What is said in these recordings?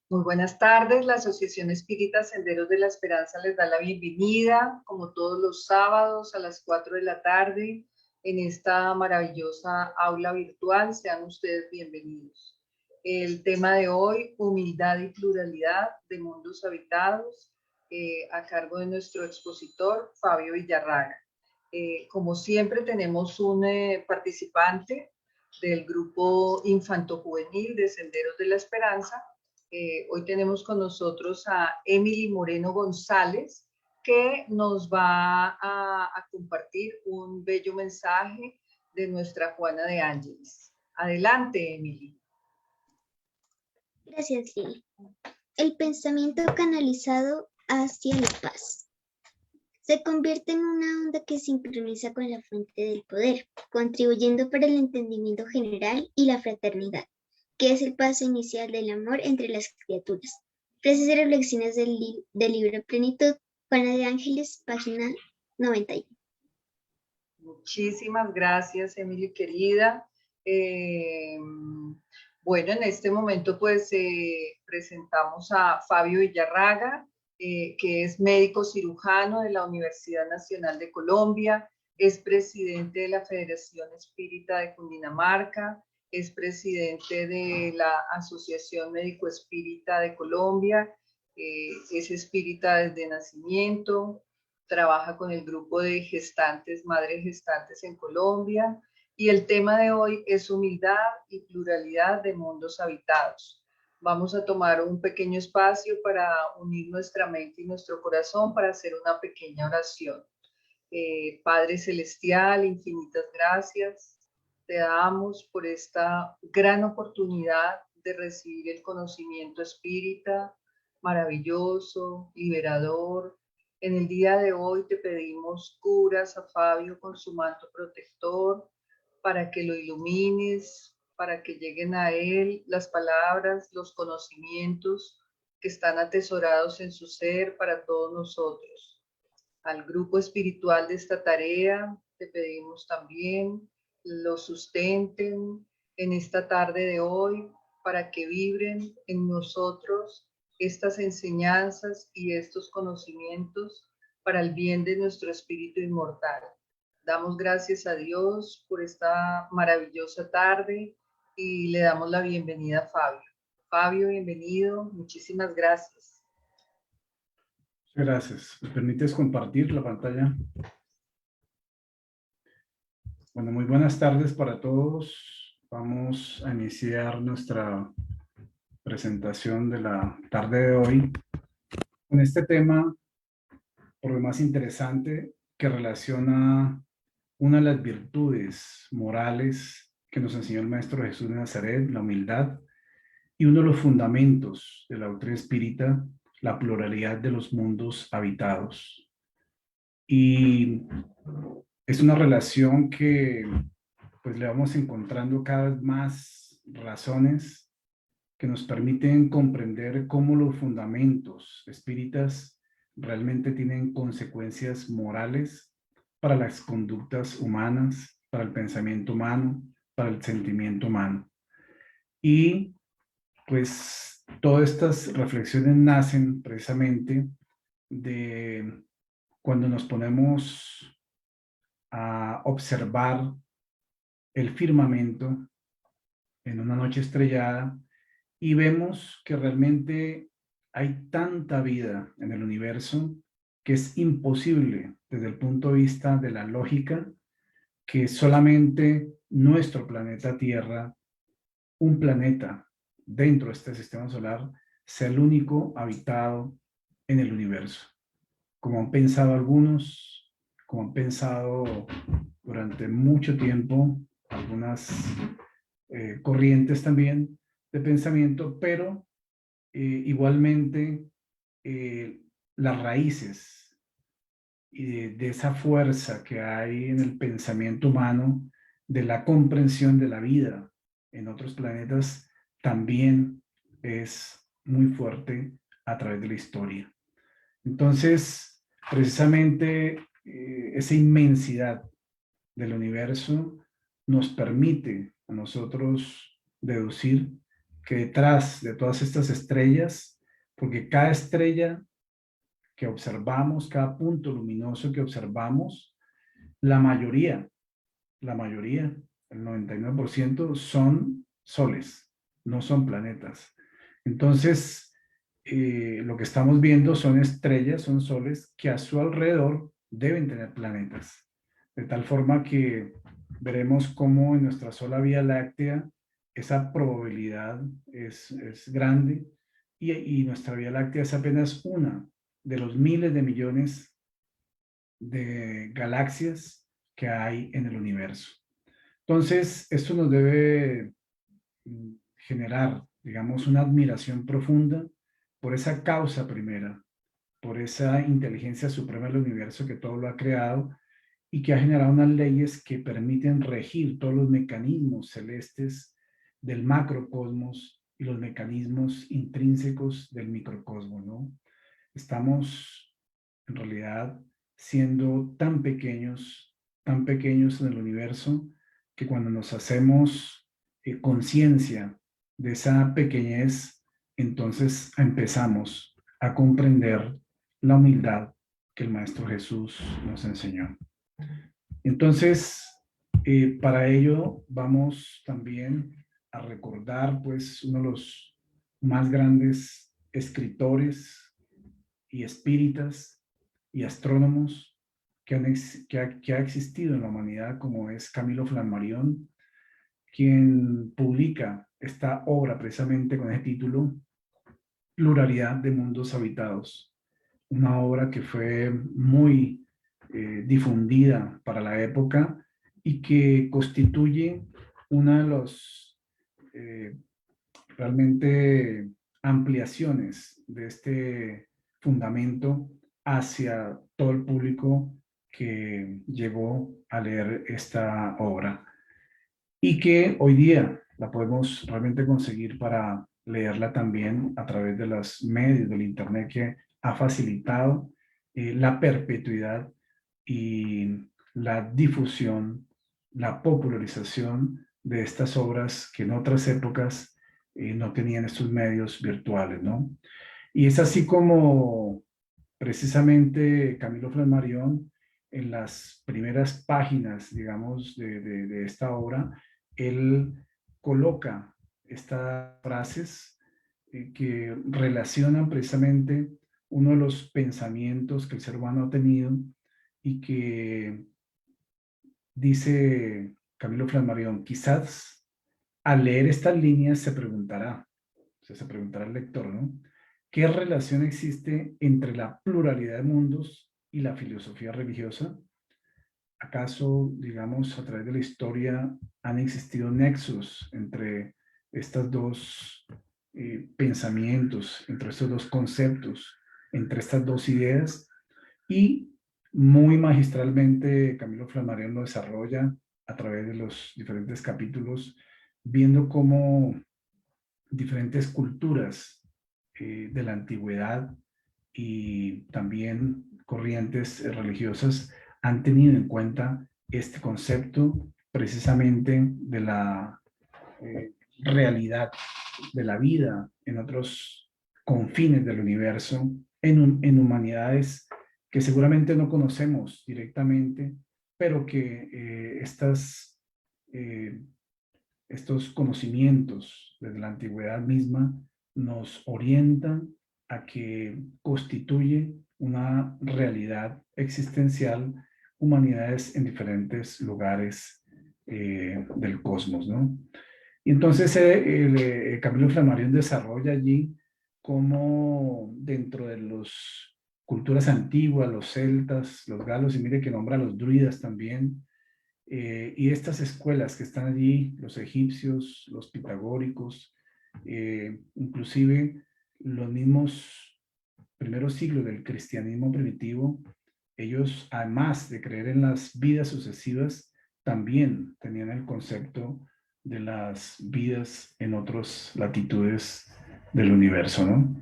Muy buenas tardes. La Asociación Espírita Senderos de la Esperanza les da la bienvenida, como todos los sábados a las 4 de la tarde, en esta maravillosa aula virtual. Sean ustedes bienvenidos. El tema de hoy, humildad y pluralidad de mundos habitados, a cargo de nuestro expositor, Fabio Villarraga. Como siempre, tenemos un participante del grupo infanto-juvenil de Senderos de la Esperanza. Hoy tenemos con nosotros a Emily Moreno González, que nos va a compartir un bello mensaje de nuestra Juana de Ángeles. Adelante, Emily. Gracias, Lili. El pensamiento canalizado hacia la paz se convierte en una onda que sincroniza con la fuente del poder, contribuyendo para el entendimiento general y la fraternidad, que es el paso inicial del amor entre las criaturas. Frases y reflexiones del libro Plenitud, Juana de Ángeles, página 91. Muchísimas gracias, Emily, querida. Bueno, en este momento pues presentamos a Fabio Villarraga, que es médico cirujano de la Universidad Nacional de Colombia, es presidente de la Federación Espírita de Cundinamarca, es presidente de la Asociación Médico Espírita de Colombia, es espírita desde nacimiento, trabaja con el grupo de gestantes, madres gestantes en Colombia, y el tema de hoy es humildad y pluralidad de mundos habitados. Vamos a tomar un pequeño espacio para unir nuestra mente y nuestro corazón para hacer una pequeña oración. Padre Celestial, infinitas gracias. Te damos por esta gran oportunidad de recibir el conocimiento espírita, maravilloso, liberador. En el día de hoy te pedimos curas a Fabio con su manto protector, para que lo ilumines, para que lleguen a él las palabras, los conocimientos que están atesorados en su ser para todos nosotros. Al grupo espiritual de esta tarea te pedimos también lo sustenten en esta tarde de hoy para que vibren en nosotros estas enseñanzas y estos conocimientos para el bien de nuestro espíritu inmortal. Damos gracias a Dios por esta maravillosa tarde y le damos la bienvenida a Fabio. Fabio, bienvenido. Muchísimas gracias. Gracias. ¿Me permites compartir la pantalla? Bueno, muy buenas tardes para todos. Vamos a iniciar nuestra presentación de la tarde de hoy con este tema, por lo más interesante, que relaciona una de las virtudes morales que nos enseñó el Maestro Jesús de Nazaret, la humildad, y uno de los fundamentos de la doctrina espírita, la pluralidad de los mundos habitados. Y es una relación que pues le vamos encontrando cada vez más razones que nos permiten comprender cómo los fundamentos espíritas realmente tienen consecuencias morales para las conductas humanas, para el pensamiento humano, para el sentimiento humano. Y pues todas estas reflexiones nacen precisamente de cuando nos ponemos a observar el firmamento en una noche estrellada y vemos que realmente hay tanta vida en el universo que es imposible desde el punto de vista de la lógica que solamente nuestro planeta Tierra, un planeta dentro de este sistema solar, sea el único habitado en el universo. Como han pensado algunos, como han pensado durante mucho tiempo algunas corrientes también de pensamiento, pero igualmente las raíces de esa fuerza que hay en el pensamiento humano, de la comprensión de la vida en otros planetas, también es muy fuerte a través de la historia. Entonces, precisamente esa inmensidad del universo nos permite a nosotros deducir que detrás de todas estas estrellas, porque cada estrella que observamos, cada punto luminoso que observamos, la mayoría, el 99% son soles, no son planetas. Entonces, lo que estamos viendo son estrellas, son soles que a su alrededor deben tener planetas. De tal forma que veremos cómo en nuestra sola Vía Láctea esa probabilidad es grande y nuestra Vía Láctea es apenas una de los miles de millones de galaxias que hay en el universo. Entonces, esto nos debe generar, digamos, una admiración profunda por esa causa primera, por esa inteligencia suprema del universo que todo lo ha creado y que ha generado unas leyes que permiten regir todos los mecanismos celestes del macrocosmos y los mecanismos intrínsecos del microcosmos, ¿no? Estamos en realidad siendo tan pequeños en el universo, que cuando nos hacemos conciencia de esa pequeñez, entonces empezamos a comprender la humildad que el Maestro Jesús nos enseñó. Entonces, para ello vamos también a recordar pues uno de los más grandes escritores y espíritas y astrónomos que ha existido en la humanidad, como es Camilo Flammarion, quien publica esta obra precisamente con el título Pluralidad de Mundos Habitados, una obra que fue muy difundida para la época y que constituye una de las realmente ampliaciones de este fundamento hacia todo el público que llegó a leer esta obra y que hoy día la podemos realmente conseguir para leerla también a través de los medios del internet que ha facilitado la perpetuidad y la difusión, la popularización de estas obras que en otras épocas no tenían estos medios virtuales, ¿no? Y es así como precisamente Camilo Flammarion, en las primeras páginas, digamos, de esta obra, él coloca estas frases que relacionan precisamente uno de los pensamientos que el ser humano ha tenido y que dice Camilo Flammarion, quizás al leer estas líneas se preguntará el lector, ¿no? ¿Qué relación existe entre la pluralidad de mundos y la filosofía religiosa? ¿Acaso, digamos, a través de la historia han existido nexos entre estos dos pensamientos, entre estos dos conceptos, entre estas dos ideas? Y muy magistralmente Camilo Flammarion lo desarrolla a través de los diferentes capítulos, viendo cómo diferentes culturas de la antigüedad y también corrientes religiosas han tenido en cuenta este concepto precisamente de la realidad de la vida en otros confines del universo, en humanidades que seguramente no conocemos directamente, pero que estos conocimientos desde la antigüedad misma nos orientan a que constituye una realidad existencial humanidades en diferentes lugares del cosmos, ¿no? Y entonces Camilo Flammarion desarrolla allí cómo dentro de las culturas antiguas, los celtas, los galos, y mire que nombra a los druidas también, y estas escuelas que están allí, los egipcios, los pitagóricos, inclusive los mismos primeros siglos del cristianismo primitivo, ellos, además de creer en las vidas sucesivas, también tenían el concepto de las vidas en otras latitudes del universo, ¿no?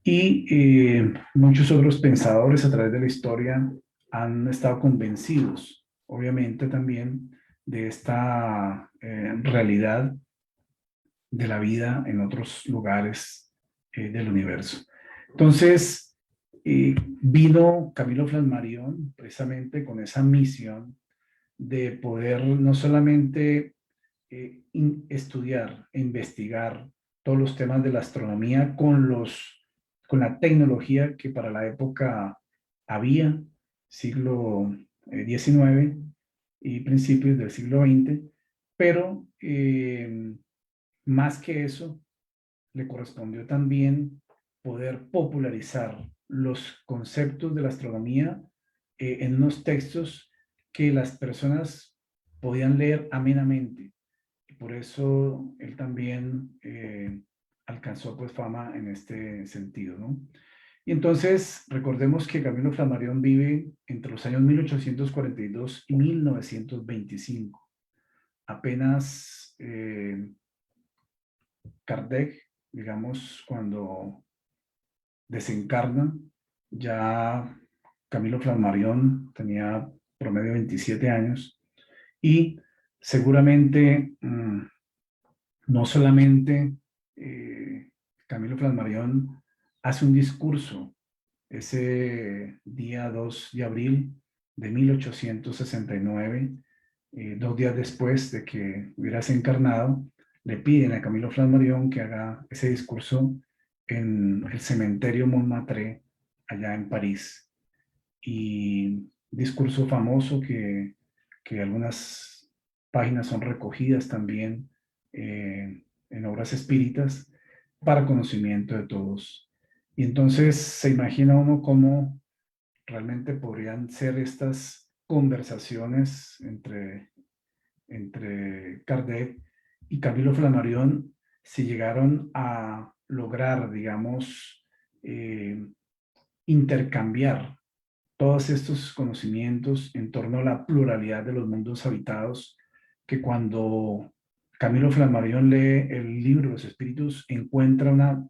Y muchos otros pensadores a través de la historia han estado convencidos, obviamente también, de esta realidad de la vida en otros lugares del universo. Entonces, vino Camilo Flammarion precisamente con esa misión de poder no solamente estudiar e investigar todos los temas de la astronomía con la tecnología que para la época había, siglo XIX y principios del siglo XX, pero más que eso, le correspondió también poder popularizar los conceptos de la astronomía en unos textos que las personas podían leer amenamente. Y por eso él también alcanzó pues fama en este sentido, ¿no? Y entonces recordemos que Camilo Flammarion vive entre los años 1842 y 1925. Apenas Kardec, digamos, cuando desencarna, ya Camilo Flammarion tenía promedio de 27 años y seguramente no solamente Camilo Flammarion hace un discurso ese día 2 de abril de 1869, 2 días después de que hubiera desencarnado, le piden a Camilo Flammarion que haga ese discurso en el cementerio Montmartre, allá en París. Y discurso famoso que algunas páginas son recogidas también en obras espíritas para conocimiento de todos. Y entonces se imagina uno cómo realmente podrían ser estas conversaciones entre Kardec y Camilo Flammarion si llegaron a lograr, digamos, intercambiar todos estos conocimientos en torno a la pluralidad de los mundos habitados, que cuando Camilo Flammarion lee el libro de los espíritus encuentra una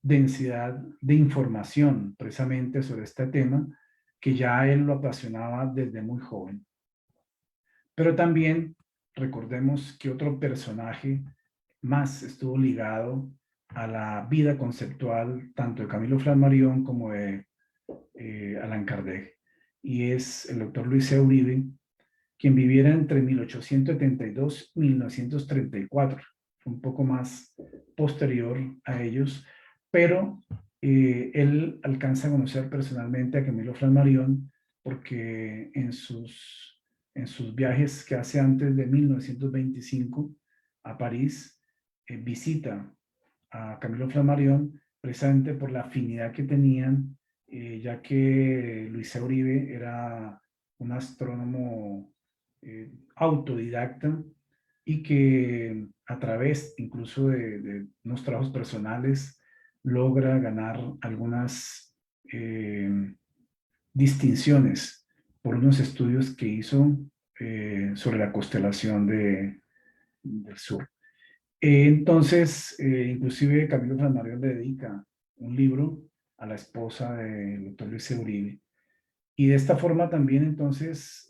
densidad de información precisamente sobre este tema que ya a él lo apasionaba desde muy joven. Pero también recordemos que otro personaje más estuvo ligado a la vida conceptual tanto de Camilo Flammarion como de Allan Kardec, y es el doctor Luis C. Uribe, quien viviera entre 1872 y 1934, un poco más posterior a ellos, pero él alcanza a conocer personalmente a Camilo Flammarion porque en sus viajes que hace antes de 1925 a París, visita a Camilo Flammarion precisamente por la afinidad que tenían, ya que Luis C. Uribe era un astrónomo autodidacta y que a través incluso de unos trabajos personales logra ganar algunas distinciones por unos estudios que hizo sobre la constelación del sur. Entonces, inclusive Camilo Flammarion le dedica un libro a la esposa del doctor Luis C. Uribe. Y de esta forma también entonces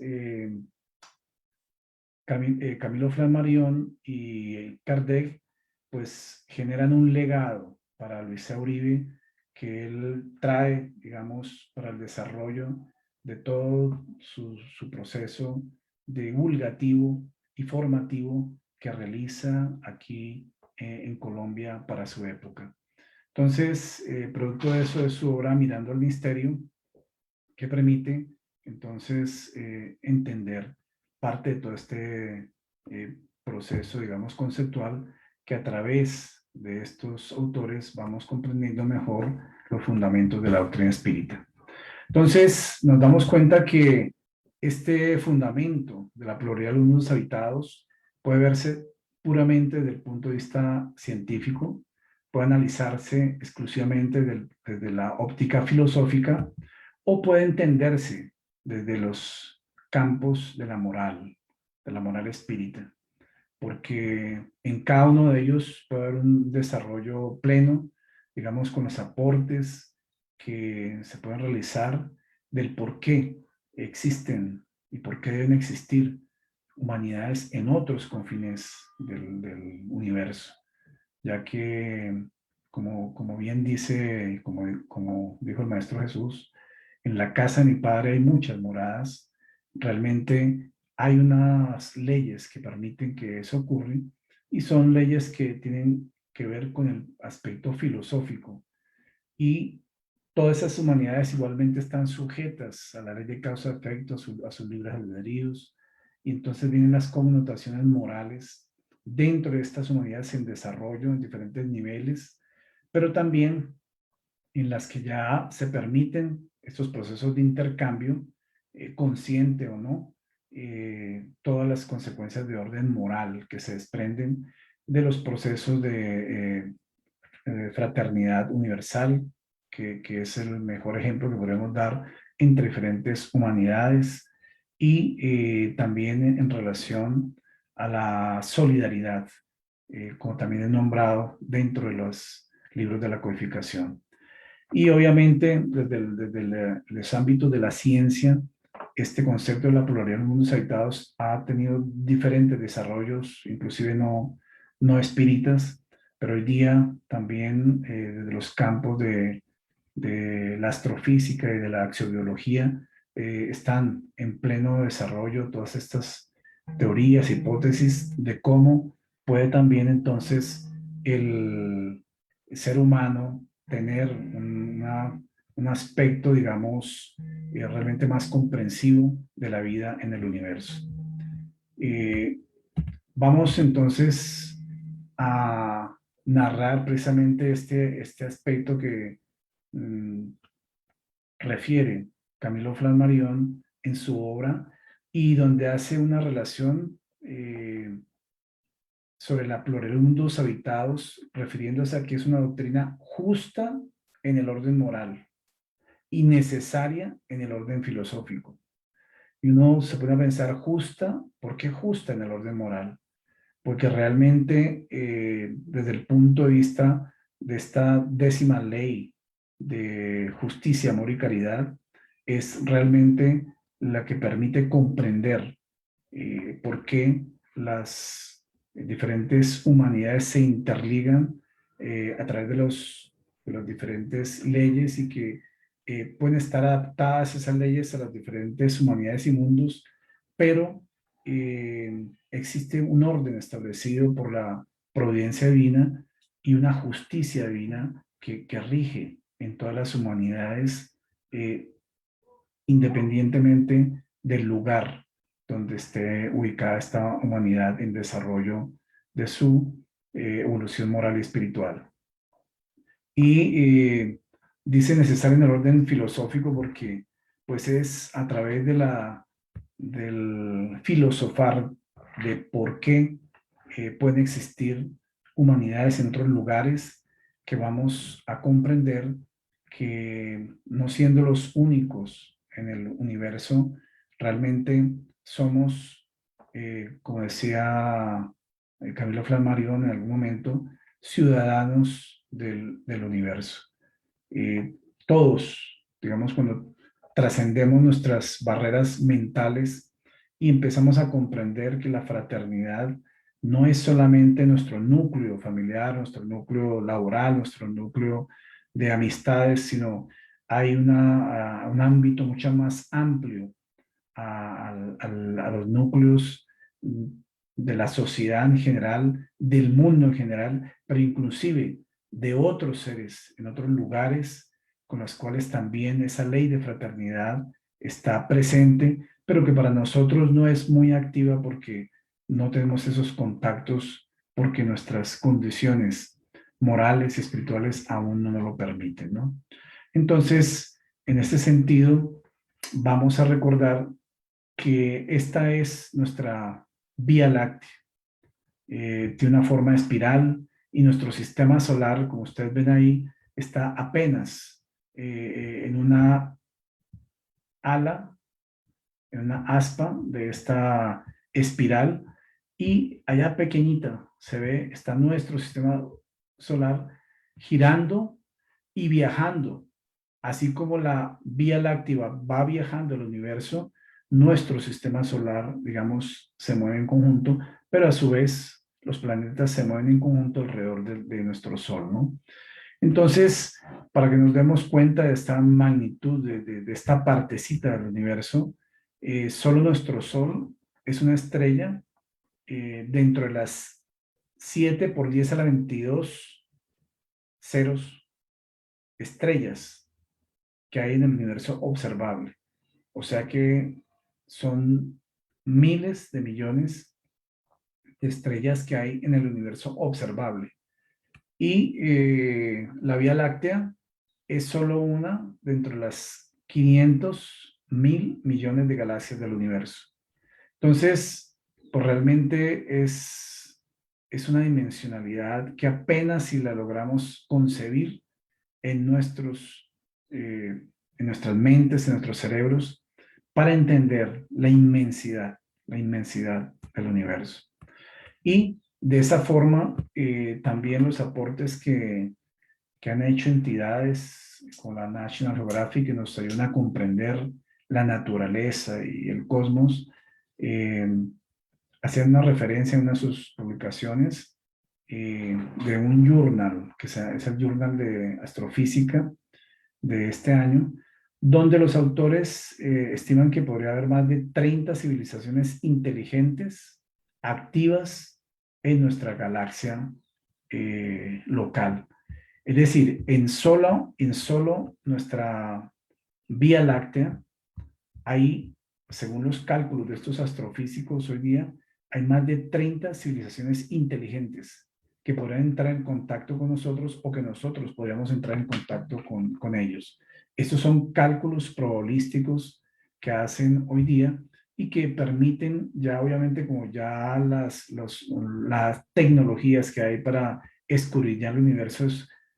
Camilo Flammarion y Kardec pues generan un legado para Luis C. Uribe que él trae, digamos, para el desarrollo de todo su proceso divulgativo y formativo que realiza aquí en Colombia para su época. Entonces, producto de eso es su obra Mirando al Misterio, que permite entonces entender parte de todo este proceso, digamos, conceptual, que a través de estos autores vamos comprendiendo mejor los fundamentos de la doctrina espírita. Entonces, nos damos cuenta que este fundamento de la pluralidad de los mundos habitados puede verse puramente desde el punto de vista científico, puede analizarse exclusivamente desde la óptica filosófica o puede entenderse desde los campos de la moral espírita, porque en cada uno de ellos puede haber un desarrollo pleno, digamos, con los aportes que se pueden realizar del por qué existen y por qué deben existir humanidades en otros confines del universo. ya que, como bien dice, como dijo el Maestro Jesús, en la casa de mi Padre hay muchas moradas. Realmente hay unas leyes que permiten que eso ocurra y son leyes que tienen que ver con el aspecto filosófico. Y todas esas humanidades igualmente están sujetas a la ley de causa-efecto, a sus libres albedríos, y entonces vienen las connotaciones morales dentro de estas humanidades en desarrollo en diferentes niveles, pero también en las que ya se permiten estos procesos de intercambio, consciente o no, todas las consecuencias de orden moral que se desprenden de los procesos de fraternidad universal, que es el mejor ejemplo que podemos dar entre diferentes humanidades y también en relación a la solidaridad, como también es nombrado dentro de los libros de la codificación. Y obviamente desde los ámbitos de la ciencia, este concepto de la pluralidad de los mundos habitados ha tenido diferentes desarrollos, inclusive no espíritas, pero hoy día también desde los campos de la astrofísica y de la axiobiología están en pleno desarrollo todas estas teorías, hipótesis de cómo puede también entonces el ser humano tener un aspecto, digamos, realmente más comprensivo de la vida en el universo. Vamos entonces a narrar precisamente este aspecto que refiere Camilo Flammarion en su obra y donde hace una relación sobre la pluralidad de mundos habitados, refiriéndose a que es una doctrina justa en el orden moral y necesaria en el orden filosófico. Y uno se pone a pensar justa, ¿por qué justa en el orden moral? Porque realmente desde el punto de vista de esta 10ª ley de justicia, amor y caridad, es realmente la que permite comprender por qué las diferentes humanidades se interligan a través de las diferentes leyes y que pueden estar adaptadas esas leyes a las diferentes humanidades y mundos, pero existe un orden establecido por la providencia divina y una justicia divina que rige en todas las humanidades, independientemente del lugar donde esté ubicada esta humanidad en desarrollo de su evolución moral y espiritual. Y dice necesario en el orden filosófico porque pues es a través del filosofar de por qué pueden existir humanidades en otros lugares que vamos a comprender que no siendo los únicos en el universo, realmente somos, como decía Camilo Flammarion en algún momento, ciudadanos del universo. Todos, digamos, cuando trascendemos nuestras barreras mentales y empezamos a comprender que la fraternidad no es solamente nuestro núcleo familiar, nuestro núcleo laboral, nuestro núcleo de amistades, sino hay un ámbito mucho más amplio a los núcleos de la sociedad en general, del mundo en general, pero inclusive de otros seres en otros lugares con los cuales también esa ley de fraternidad está presente, pero que para nosotros no es muy activa porque no tenemos esos contactos, porque nuestras condiciones morales y espirituales aún no nos lo permiten, ¿no? Entonces, en este sentido, vamos a recordar que esta es nuestra Vía Láctea. Tiene una forma de espiral y nuestro sistema solar, como ustedes ven ahí, está apenas en una ala, en una aspa de esta espiral, y allá pequeñita se ve, está nuestro sistema solar girando y viajando, así como la Vía Láctea va viajando el universo, nuestro sistema solar, digamos, se mueve en conjunto, pero a su vez los planetas se mueven en conjunto alrededor de nuestro Sol, ¿no? Entonces, para que nos demos cuenta de esta magnitud, de esta partecita del universo, solo nuestro Sol es una estrella dentro de las 7 por 10 a la 22 ceros estrellas que hay en el universo observable. O sea que son miles de millones de estrellas que hay en el universo observable. Y la Vía Láctea es solo una dentro de las 500.000 millones de galaxias del universo. Entonces, pues realmente es una dimensionalidad que apenas si la logramos concebir en nuestras mentes, en nuestros cerebros, para entender la inmensidad del universo. Y de esa forma, también los aportes que han hecho entidades como la National Geographic, que nos ayudan a comprender la naturaleza y el cosmos, hacían una referencia en una de sus publicaciones de un journal, que es el Journal de Astrofísica de este año, donde los autores estiman que podría haber más de 30 civilizaciones inteligentes activas en nuestra galaxia local. Es decir, en solo nuestra Vía Láctea hay, según los cálculos de estos astrofísicos hoy día, hay más de 30 civilizaciones inteligentes que podrían entrar en contacto con nosotros o que nosotros podríamos entrar en contacto con ellos. Estos son cálculos probabilísticos que hacen hoy día y que permiten ya obviamente como ya las tecnologías que hay para escudriñar el universo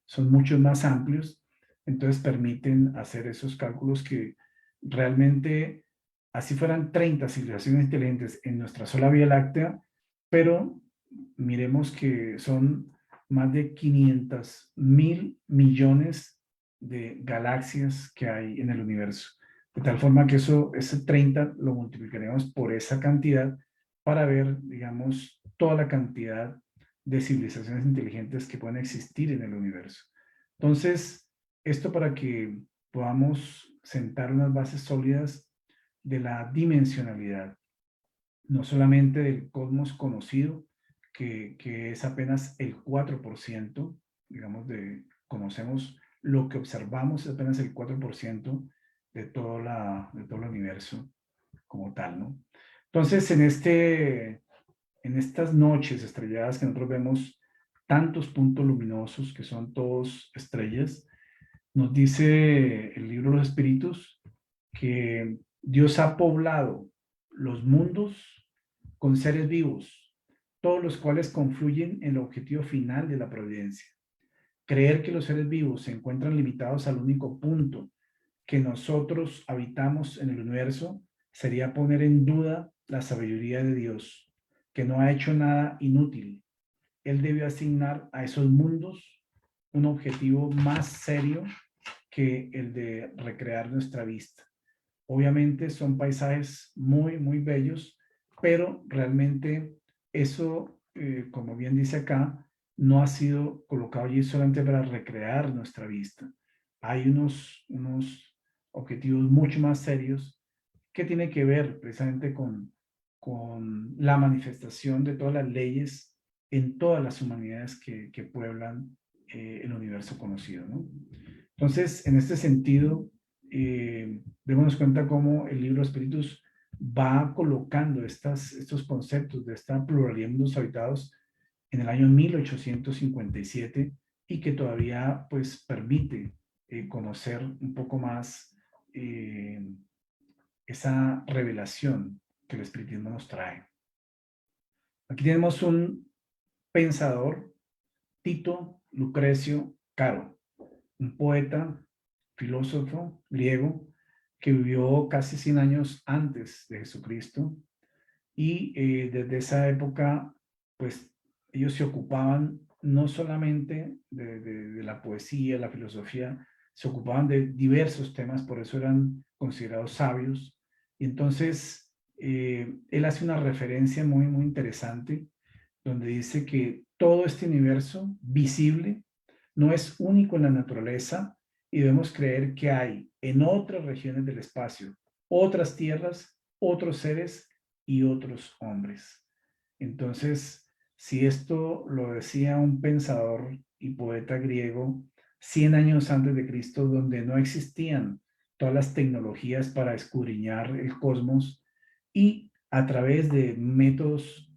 son mucho más amplios, entonces permiten hacer esos cálculos que realmente, así fueran 30 civilizaciones inteligentes en nuestra sola Vía Láctea, pero miremos que son más de 500.000 millones de galaxias que hay en el universo. De tal forma que ese 30 lo multiplicaremos por esa cantidad para ver, digamos, toda la cantidad de civilizaciones inteligentes que pueden existir en el universo. Entonces, esto para que podamos sentar unas bases sólidas de la dimensionalidad, no solamente del cosmos conocido, que es apenas el 4%, digamos, conocemos lo que observamos, es apenas el 4% de todo el universo como tal, ¿no? Entonces, en estas noches estrelladas que nosotros vemos tantos puntos luminosos que son todos estrellas, nos dice el libro de los Espíritus que Dios ha poblado los mundos con seres vivos, todos los cuales confluyen en el objetivo final de la providencia. Creer que los seres vivos se encuentran limitados al único punto que nosotros habitamos en el universo sería poner en duda la sabiduría de Dios, que no ha hecho nada inútil. Él debió asignar a esos mundos un objetivo más serio que el de recrear nuestra vista. Obviamente son paisajes muy, muy bellos, pero realmente eso, como bien dice acá, no ha sido colocado allí solamente para recrear nuestra vista. Hay unos objetivos mucho más serios que tienen que ver precisamente con la manifestación de todas las leyes en todas las humanidades que pueblan el universo conocido, ¿no? Entonces, en este sentido, démonos cuenta cómo el libro de Espíritus va colocando estos conceptos de esta pluralidad de mundos habitados en el año 1857 y que todavía pues permite conocer un poco más esa revelación que el espiritismo nos trae. Aquí tenemos un pensador, Tito Lucrecio Caro, un poeta, filósofo griego que vivió casi 100 años antes de Jesucristo y desde esa época, pues ellos se ocupaban no solamente de la poesía, la filosofía, se ocupaban de diversos temas, por eso eran considerados sabios. Y entonces él hace una referencia muy, muy interesante donde dice que todo este universo visible no es único en la naturaleza y debemos creer que hay en otras regiones del espacio, otras tierras, otros seres y otros hombres. Entonces, si esto lo decía un pensador y poeta griego 100 años antes de Cristo, donde no existían todas las tecnologías para escudriñar el cosmos y a través de métodos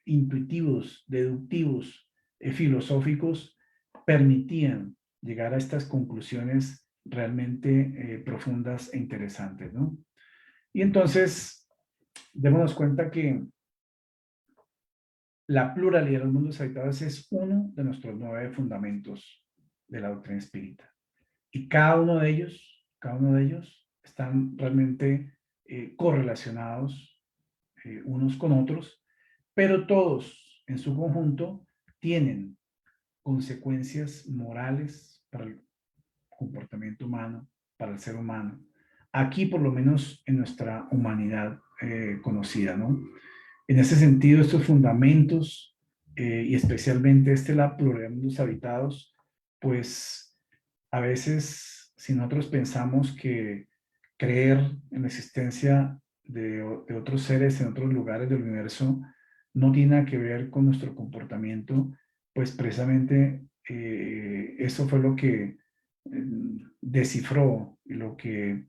intuitivos, deductivos, filosóficos, permitían llegar a estas conclusiones realmente profundas e interesantes, ¿no? Y entonces, démonos cuenta que la pluralidad de los mundos habitados es uno de nuestros 9 fundamentos de la doctrina espírita. Y cada uno de ellos están realmente correlacionados unos con otros, pero todos en su conjunto tienen consecuencias morales para el comportamiento humano, para el ser humano. Aquí, por lo menos en nuestra humanidad conocida, ¿no? En ese sentido, estos fundamentos, y especialmente la pluralidad de mundos habitados, pues a veces, si nosotros pensamos que creer en la existencia de otros seres en otros lugares del universo no tiene nada que ver con nuestro comportamiento, pues precisamente eso fue lo que descifró y lo que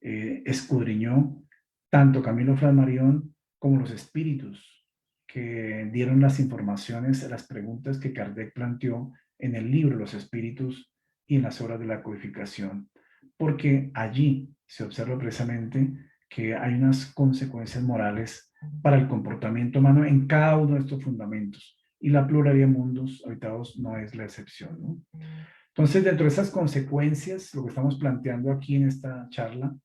escudriñó tanto Camilo Flammarion como los espíritus que dieron las informaciones, las preguntas que Kardec planteó en el libro Los Espíritus y en las obras de la codificación, porque allí se observa precisamente que hay unas consecuencias morales para el comportamiento humano en cada uno de estos fundamentos, y la pluralidad de mundos habitados no es la excepción, ¿no? Entonces, dentro de esas consecuencias, lo que estamos planteando aquí en esta charla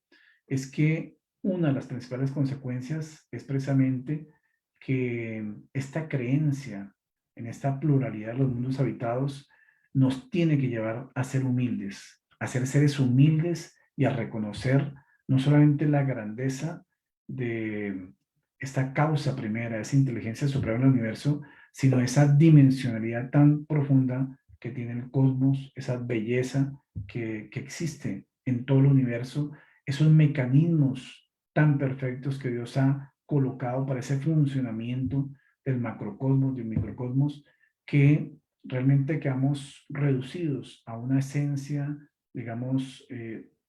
es que una de las principales consecuencias es precisamente que esta creencia en esta pluralidad de los mundos habitados nos tiene que llevar a ser humildes, a ser seres humildes y a reconocer no solamente la grandeza de esta causa primera, esa inteligencia suprema del universo, sino esa dimensionalidad tan profunda que tiene el cosmos, esa belleza que existe en todo el universo, esos mecanismos tan perfectos que Dios ha colocado para ese funcionamiento del macrocosmos, del microcosmos, que realmente quedamos reducidos a una esencia, digamos,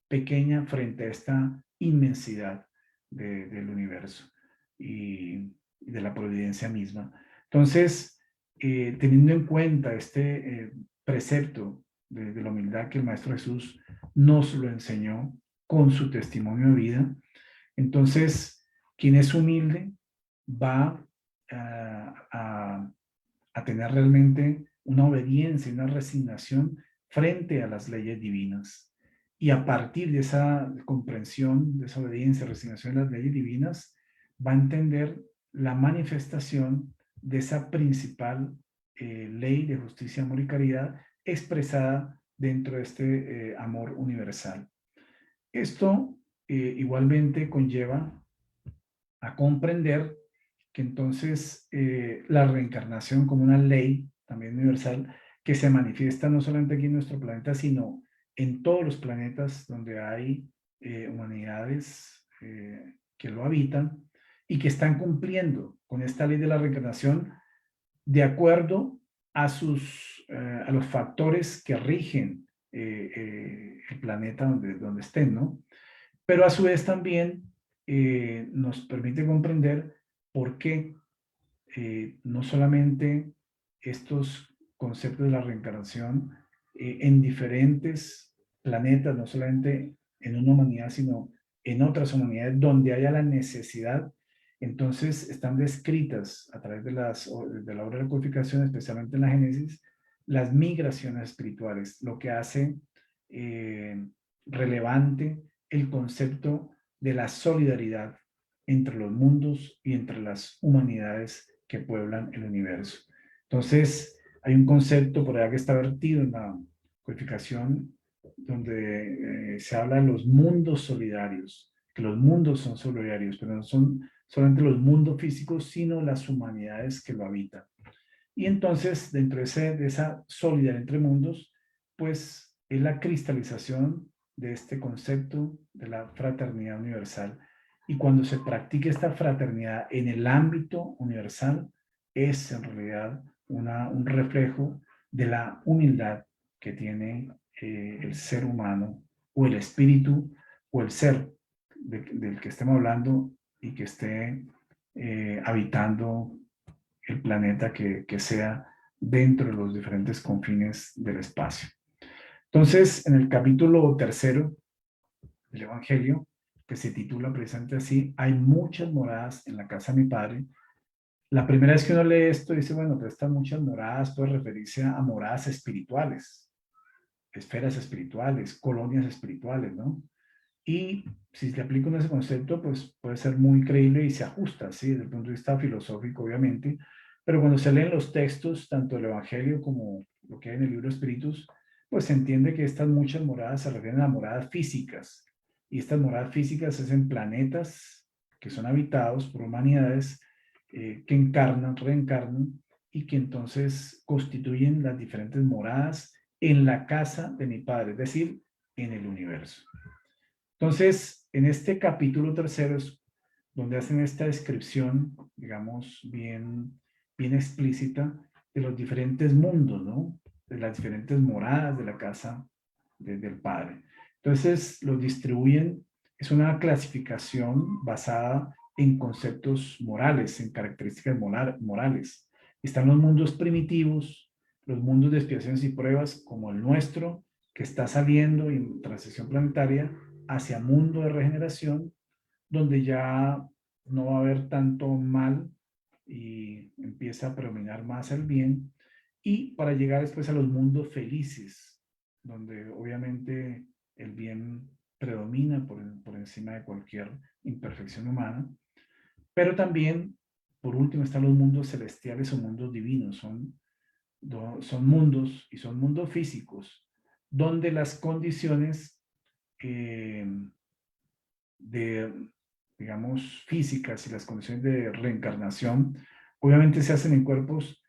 pequeña frente a esta inmensidad del universo y de la providencia misma. Entonces, teniendo en cuenta este precepto de la humildad que el Maestro Jesús nos lo enseñó con su testimonio de vida, entonces, quien es humilde va a tener realmente una obediencia, una resignación frente a las leyes divinas. Y a partir de esa comprensión, de esa obediencia, resignación a las leyes divinas, va a entender la manifestación de esa principal ley de justicia, amor y caridad expresada dentro de este amor universal. Esto igualmente conlleva a comprender que entonces la reencarnación como una ley también universal que se manifiesta no solamente aquí en nuestro planeta, sino en todos los planetas donde hay humanidades que lo habitan y que están cumpliendo con esta ley de la reencarnación de acuerdo a a los factores que rigen el planeta donde estén, ¿no? Pero a su vez también nos permite comprender por qué no solamente estos conceptos de la reencarnación en diferentes planetas, no solamente en una humanidad, sino en otras humanidades donde haya la necesidad, entonces están descritas a través de la obra de la codificación, especialmente en la Génesis, las migraciones espirituales, lo que hace relevante el concepto de la solidaridad entre los mundos y entre las humanidades que pueblan el universo. Entonces, hay un concepto por allá que está vertido en la codificación donde se habla de los mundos solidarios, que los mundos son solidarios, pero no son solamente los mundos físicos, sino las humanidades que lo habitan. Y entonces, dentro de esa solidaridad entre mundos, pues es la cristalización de este concepto de la fraternidad universal. Y cuando se practica esta fraternidad en el ámbito universal, es en realidad un reflejo de la humildad que tiene el ser humano o el espíritu o el ser del que estemos hablando y que esté habitando el planeta que sea dentro de los diferentes confines del espacio. Entonces, en el capítulo 3 del Evangelio, que se titula precisamente así, hay muchas moradas en la casa de mi Padre. La primera vez que uno lee esto, dice, bueno, pero estas muchas moradas puede referirse a moradas espirituales, esferas espirituales, colonias espirituales, ¿no? Y si se aplica ese concepto, pues puede ser muy creíble y se ajusta, ¿sí? Desde el punto de vista filosófico, obviamente. Pero cuando se leen los textos, tanto el Evangelio como lo que hay en el libro de Espíritus, pues se entiende que estas muchas moradas se refieren a moradas físicas. Y estas moradas físicas es en planetas que son habitados por humanidades que encarnan, reencarnan y que entonces constituyen las diferentes moradas en la casa de mi Padre, es decir, en el universo. Entonces, en este capítulo 3 es donde hacen esta descripción, digamos, bien explícita de los diferentes mundos, ¿no? De las diferentes moradas de la casa del Padre. Entonces, los distribuyen, es una clasificación basada en conceptos morales, en características morales. Están los mundos primitivos, los mundos de expiaciones y pruebas, como el nuestro, que está saliendo en transición planetaria, hacia mundo de regeneración, donde ya no va a haber tanto mal y empieza a predominar más el bien, y para llegar después a los mundos felices, donde obviamente el bien predomina por encima de cualquier imperfección humana, pero también, por último, están los mundos celestiales o mundos divinos, son mundos y son mundos físicos, donde las condiciones digamos, físicas y las condiciones de reencarnación, obviamente se hacen en cuerpos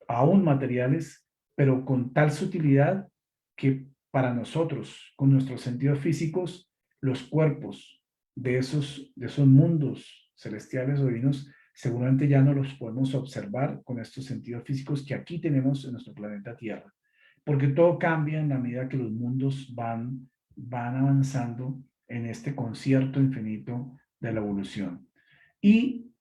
aún materiales, pero con tal sutilidad que para nosotros, con nuestros sentidos físicos, los cuerpos de esos mundos celestiales o divinos, seguramente ya no los podemos observar con estos sentidos físicos que aquí tenemos en nuestro planeta Tierra. Porque todo cambia en la medida que los mundos van avanzando en este concierto infinito de la evolución. Y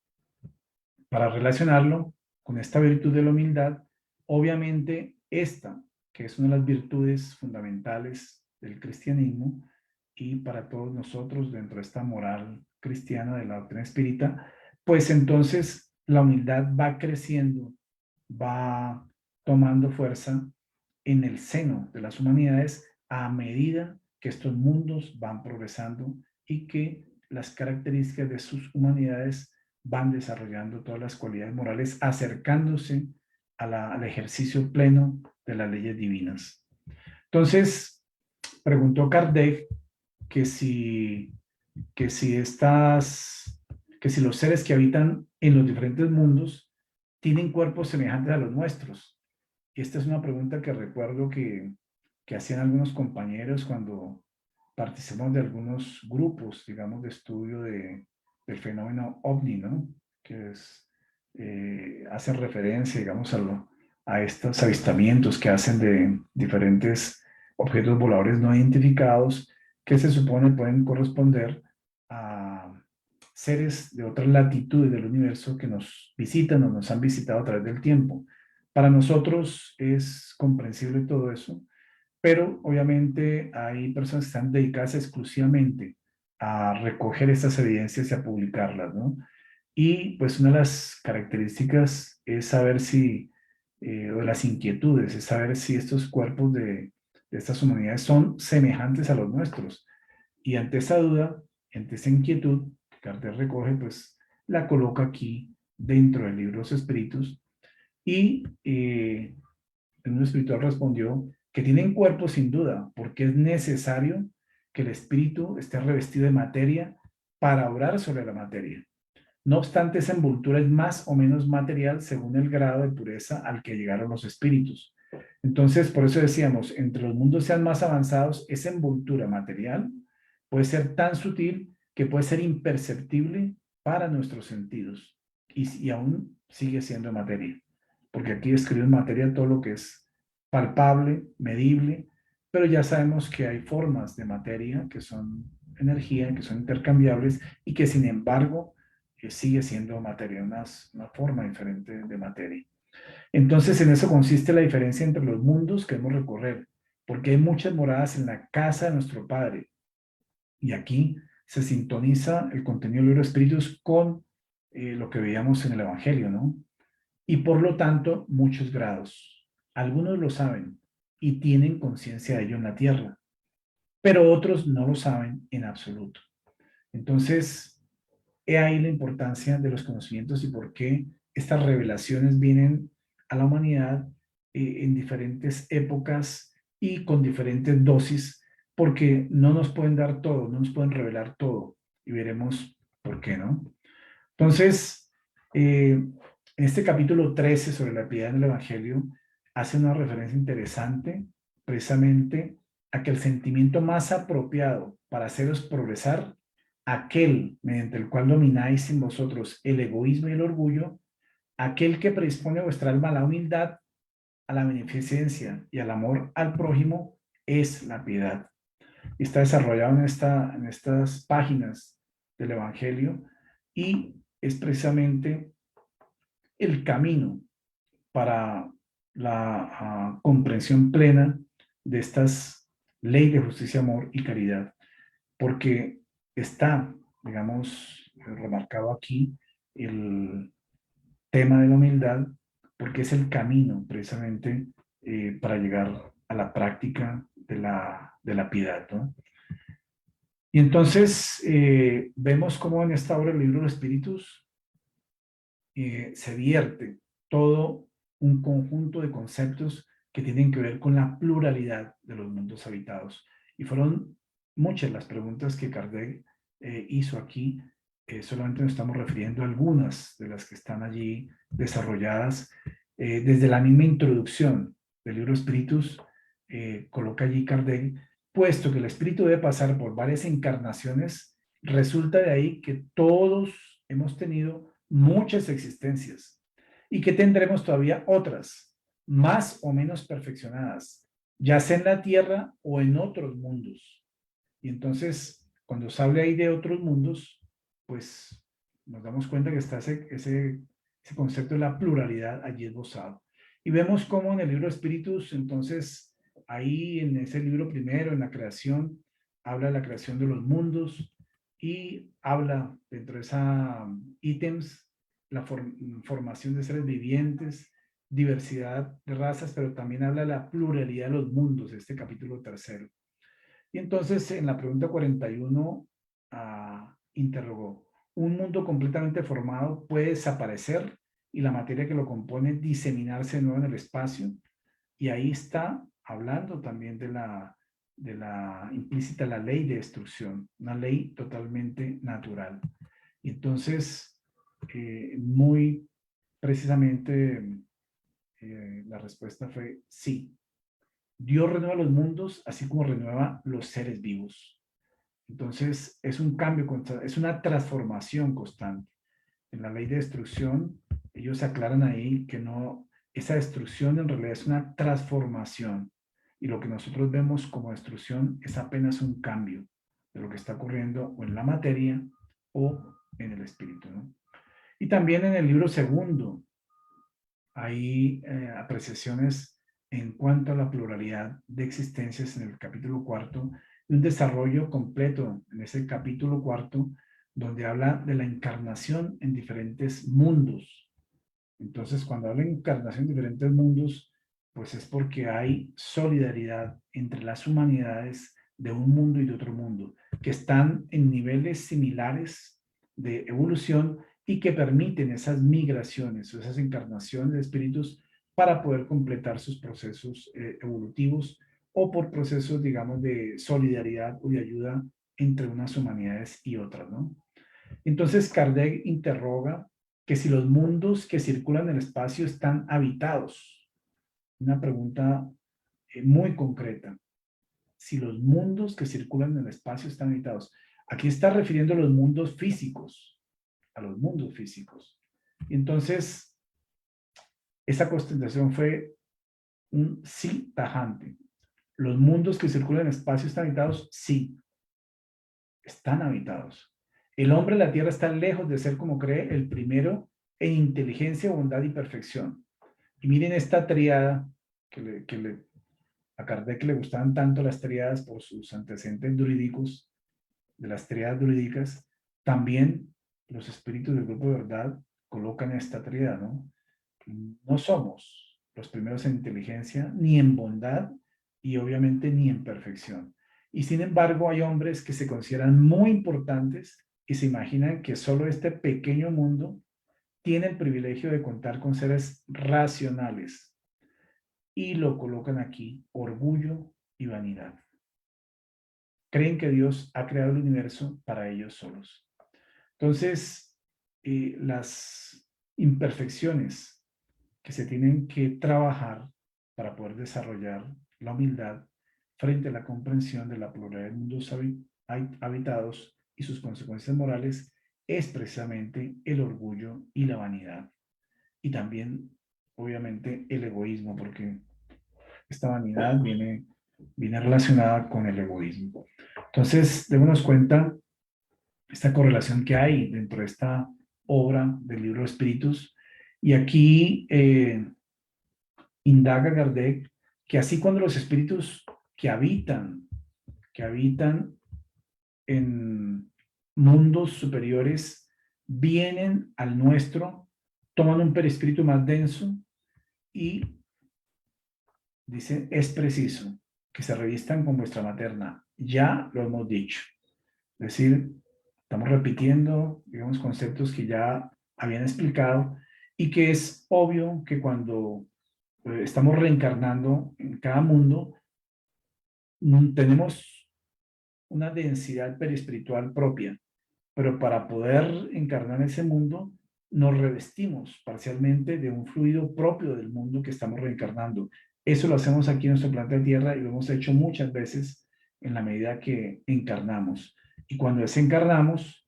para relacionarlo con esta virtud de la humildad, obviamente esta, que es una de las virtudes fundamentales del cristianismo y para todos nosotros dentro de esta moral cristiana de la doctrina espírita, pues entonces la humildad va creciendo, va tomando fuerza en el seno de las humanidades a medida que estos mundos van progresando y que las características de sus humanidades van desarrollando todas las cualidades morales, acercándose al ejercicio pleno de las leyes divinas. Entonces, preguntó Kardec que si los seres que habitan en los diferentes mundos tienen cuerpos semejantes a los nuestros. Y esta es una pregunta que recuerdo que hacían algunos compañeros cuando participamos de algunos grupos, digamos, de estudio del fenómeno OVNI, ¿no? Que hacen referencia, digamos, a estos avistamientos que hacen de diferentes objetos voladores no identificados que se supone pueden corresponder a seres de otras latitudes del universo que nos visitan o nos han visitado a través del tiempo. Para nosotros es comprensible todo eso, pero obviamente hay personas que están dedicadas exclusivamente a recoger estas evidencias y a publicarlas, ¿no? Y pues una de las características es saber si, o de las inquietudes, es saber si estos cuerpos de estas humanidades son semejantes a los nuestros. Y ante esa duda, ante esa inquietud, Kardec recoge, pues la coloca aquí dentro del libro de los espíritus y el mundo espiritual respondió que tienen cuerpo sin duda, porque es necesario que el espíritu esté revestido de materia para obrar sobre la materia. No obstante, esa envoltura es más o menos material según el grado de pureza al que llegaron los espíritus. Entonces, por eso decíamos, entre los mundos sean más avanzados, esa envoltura material puede ser tan sutil que puede ser imperceptible para nuestros sentidos y aún sigue siendo materia, porque aquí describe en materia todo lo que es palpable, medible, pero ya sabemos que hay formas de materia que son energía, que son intercambiables y que sin embargo sigue siendo materia, una forma diferente de materia. Entonces, en eso consiste la diferencia entre los mundos que debemos recorrer, porque hay muchas moradas en la casa de nuestro Padre. Y aquí se sintoniza el contenido del libro de Espíritus con lo que veíamos en el Evangelio, ¿no? Y por lo tanto, muchos grados. Algunos lo saben y tienen conciencia de ello en la tierra, pero otros no lo saben en absoluto. Entonces, he ahí la importancia de los conocimientos y por qué estas revelaciones vienen a la humanidad en diferentes épocas y con diferentes dosis, porque no nos pueden dar todo, no nos pueden revelar todo, y veremos por qué, ¿no? Entonces, en este capítulo 13 sobre la piedad en el Evangelio, hace una referencia interesante precisamente a que el sentimiento más apropiado para haceros progresar, aquel mediante el cual domináis en vosotros el egoísmo y el orgullo, aquel que predispone vuestra alma a la humildad, a la beneficencia y al amor al prójimo, es la piedad. Está desarrollado en estas páginas del Evangelio y es precisamente el camino para la comprensión plena de estas leyes de justicia, amor y caridad, porque está, digamos, remarcado aquí el tema de la humildad, porque es el camino precisamente para llegar a la práctica de la piedad, ¿no? Y entonces vemos cómo en esta obra del libro de los Espíritus se vierte todo un conjunto de conceptos que tienen que ver con la pluralidad de los mundos habitados. Y fueron muchas las preguntas que Kardec hizo aquí. Solamente nos estamos refiriendo a algunas de las que están allí desarrolladas. Desde la misma introducción del libro Espíritus, coloca allí Kardec, puesto que el espíritu debe pasar por varias encarnaciones, resulta de ahí que todos hemos tenido muchas existencias y que tendremos todavía otras, más o menos perfeccionadas, ya sea en la tierra o en otros mundos. Y entonces, cuando se habla ahí de otros mundos, pues nos damos cuenta que está ese concepto de la pluralidad allí esbozado. Y vemos cómo en el libro Espíritus, entonces, ahí en ese libro primero, en la creación, habla de la creación de los mundos y habla dentro de esa ítems, la formación de seres vivientes, diversidad de razas, pero también habla de la pluralidad de los mundos, este capítulo tercero. Y entonces en la pregunta 41 interrogó, ¿un mundo completamente formado puede desaparecer y la materia que lo compone diseminarse de nuevo en el espacio? Y ahí está hablando también de la implícita la ley de destrucción, una ley totalmente natural. Y entonces, muy precisamente, la respuesta fue sí. Dios renueva los mundos así como renueva los seres vivos. Entonces, es un cambio, es una transformación constante. En la ley de destrucción, ellos aclaran ahí que no, esa destrucción en realidad es una transformación. Y lo que nosotros vemos como destrucción es apenas un cambio de lo que está ocurriendo o en la materia o en el espíritu, ¿no? Y también en el libro segundo hay apreciaciones en cuanto a la pluralidad de existencias en el capítulo cuarto y un desarrollo completo en ese capítulo cuarto donde habla de la encarnación en diferentes mundos. Entonces, cuando habla de encarnación en diferentes mundos, pues es porque hay solidaridad entre las humanidades de un mundo y de otro mundo, que están en niveles similares de evolución y que permiten esas migraciones o esas encarnaciones de espíritus para poder completar sus procesos evolutivos o por procesos, digamos, de solidaridad o de ayuda entre unas humanidades y otras, ¿no? Entonces Kardec interroga que si los mundos que circulan en el espacio están habitados. Una pregunta muy concreta. Si los mundos que circulan en el espacio están habitados. Aquí está refiriendo a los mundos físicos, a los mundos físicos. Entonces, esa contestación fue un sí tajante. ¿Los mundos que circulan en el espacio están habitados? Sí, están habitados. El hombre de la tierra está lejos de ser, como cree, el primero en inteligencia, bondad y perfección. Y miren esta triada a Kardec le gustaban tanto las triadas por sus antecedentes druídicos, de las triadas druídicas. También los espíritus del grupo de verdad colocan esta triada, ¿no? No somos los primeros en inteligencia, ni en bondad, y obviamente ni en perfección. Y sin embargo, hay hombres que se consideran muy importantes y se imaginan que solo este pequeño mundo tiene el privilegio de contar con seres racionales. Y lo colocan aquí, orgullo y vanidad. Creen que Dios ha creado el universo para ellos solos. Entonces, las imperfecciones que se tienen que trabajar para poder desarrollar la humildad frente a la comprensión de la pluralidad de mundos habitados y sus consecuencias morales es precisamente el orgullo y la vanidad. Y también, obviamente, el egoísmo, porque esta vanidad viene relacionada con el egoísmo. Entonces, démonos cuenta esta correlación que hay dentro de esta obra del libro de Espíritus. Y aquí indaga Kardec que así cuando los espíritus que habitan en mundos superiores vienen al nuestro, toman un perispíritu más denso y dice, es preciso que se revistan con vuestra materna. Ya lo hemos dicho. Es decir, estamos repitiendo, digamos, conceptos que ya habían explicado y que es obvio que cuando estamos reencarnando en cada mundo, tenemos una densidad perispiritual propia, pero para poder encarnar ese mundo, nos revestimos parcialmente de un fluido propio del mundo que estamos reencarnando. Eso lo hacemos aquí en nuestro planeta Tierra y lo hemos hecho muchas veces en la medida que encarnamos. Y cuando desencarnamos,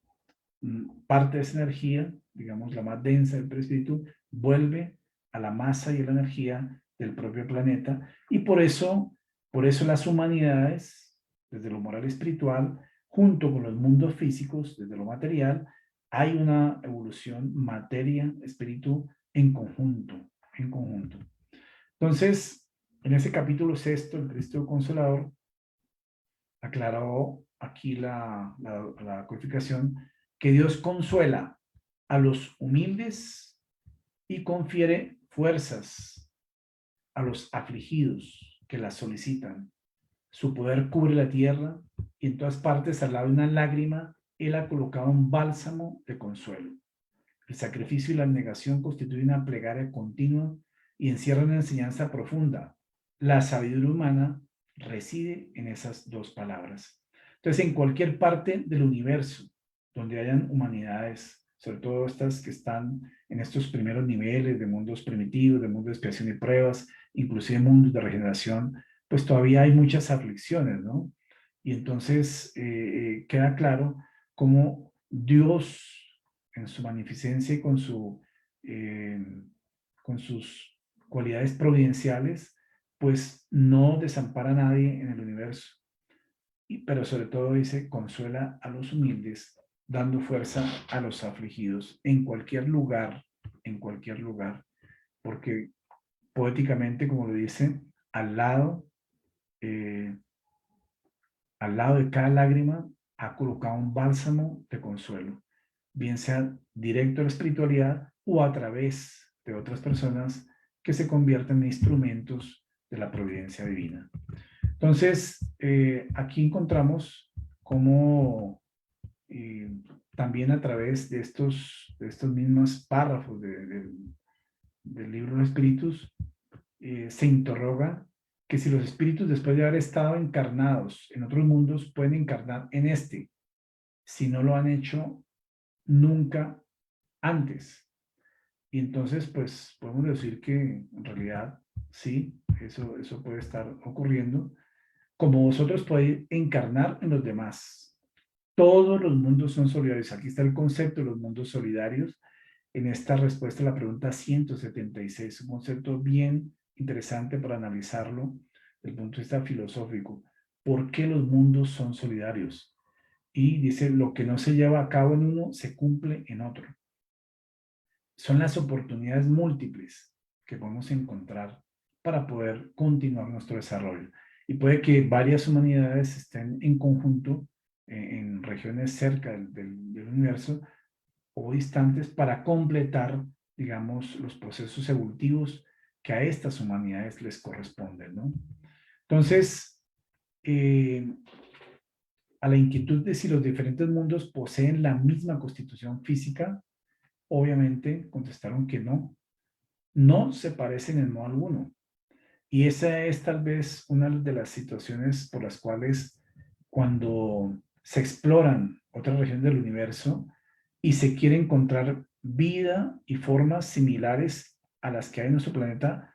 parte de esa energía, digamos la más densa del perispíritu, vuelve a la masa y a la energía del propio planeta. Y por eso las humanidades, desde lo moral y espiritual, junto con los mundos físicos, desde lo material, hay una evolución materia-espíritu en conjunto, en conjunto. Entonces, en ese capítulo 6, el Cristo Consolador aclaró aquí la codificación que Dios consuela a los humildes y confiere fuerzas a los afligidos que las solicitan. Su poder cubre la tierra y en todas partes, al lado de una lágrima, Él ha colocado un bálsamo de consuelo. El sacrificio y la abnegación constituyen una plegaria continua y encierran una enseñanza profunda. La sabiduría humana reside en esas dos palabras. Entonces, en cualquier parte del universo donde hayan humanidades, sobre todo estas que están en estos primeros niveles de mundos primitivos, de mundos de expiación y pruebas, inclusive mundos de regeneración, pues todavía hay muchas aflicciones, ¿no? Y entonces queda claro cómo Dios, en su magnificencia y con sus cualidades providenciales, pues no desampara a nadie en el universo. Pero sobre todo dice, consuela a los humildes, dando fuerza a los afligidos en cualquier lugar, porque poéticamente, como lo dice, al lado de cada lágrima ha colocado un bálsamo de consuelo, bien sea directo a la espiritualidad o a través de otras personas que se convierten en instrumentos de la providencia divina. Entonces, aquí encontramos cómo también a través de estos mismos párrafos del libro de los espíritus, se interroga que si los espíritus, después de haber estado encarnados en otros mundos, pueden encarnar en este. Si no lo han hecho, nunca antes. Y entonces, pues, podemos decir que en realidad sí, eso puede estar ocurriendo. Como vosotros podéis encarnar en los demás. Todos los mundos son solidarios. Aquí está el concepto de los mundos solidarios en esta respuesta a la pregunta 176. Un concepto bien interesante para analizarlo desde el punto de vista filosófico. ¿Por qué los mundos son solidarios? Y dice, lo que no se lleva a cabo en uno se cumple en otro. Son las oportunidades múltiples que podemos encontrar para poder continuar nuestro desarrollo. Y puede que varias humanidades estén en conjunto en regiones cerca del universo o distantes para completar, digamos, los procesos evolutivos que a estas humanidades les corresponden, ¿no? Entonces, a la inquietud de si los diferentes mundos poseen la misma constitución física, obviamente contestaron que no se parecen en modo alguno. Y esa es tal vez una de las situaciones por las cuales cuando se exploran otras regiones del universo y se quiere encontrar vida y formas similares a las que hay en nuestro planeta,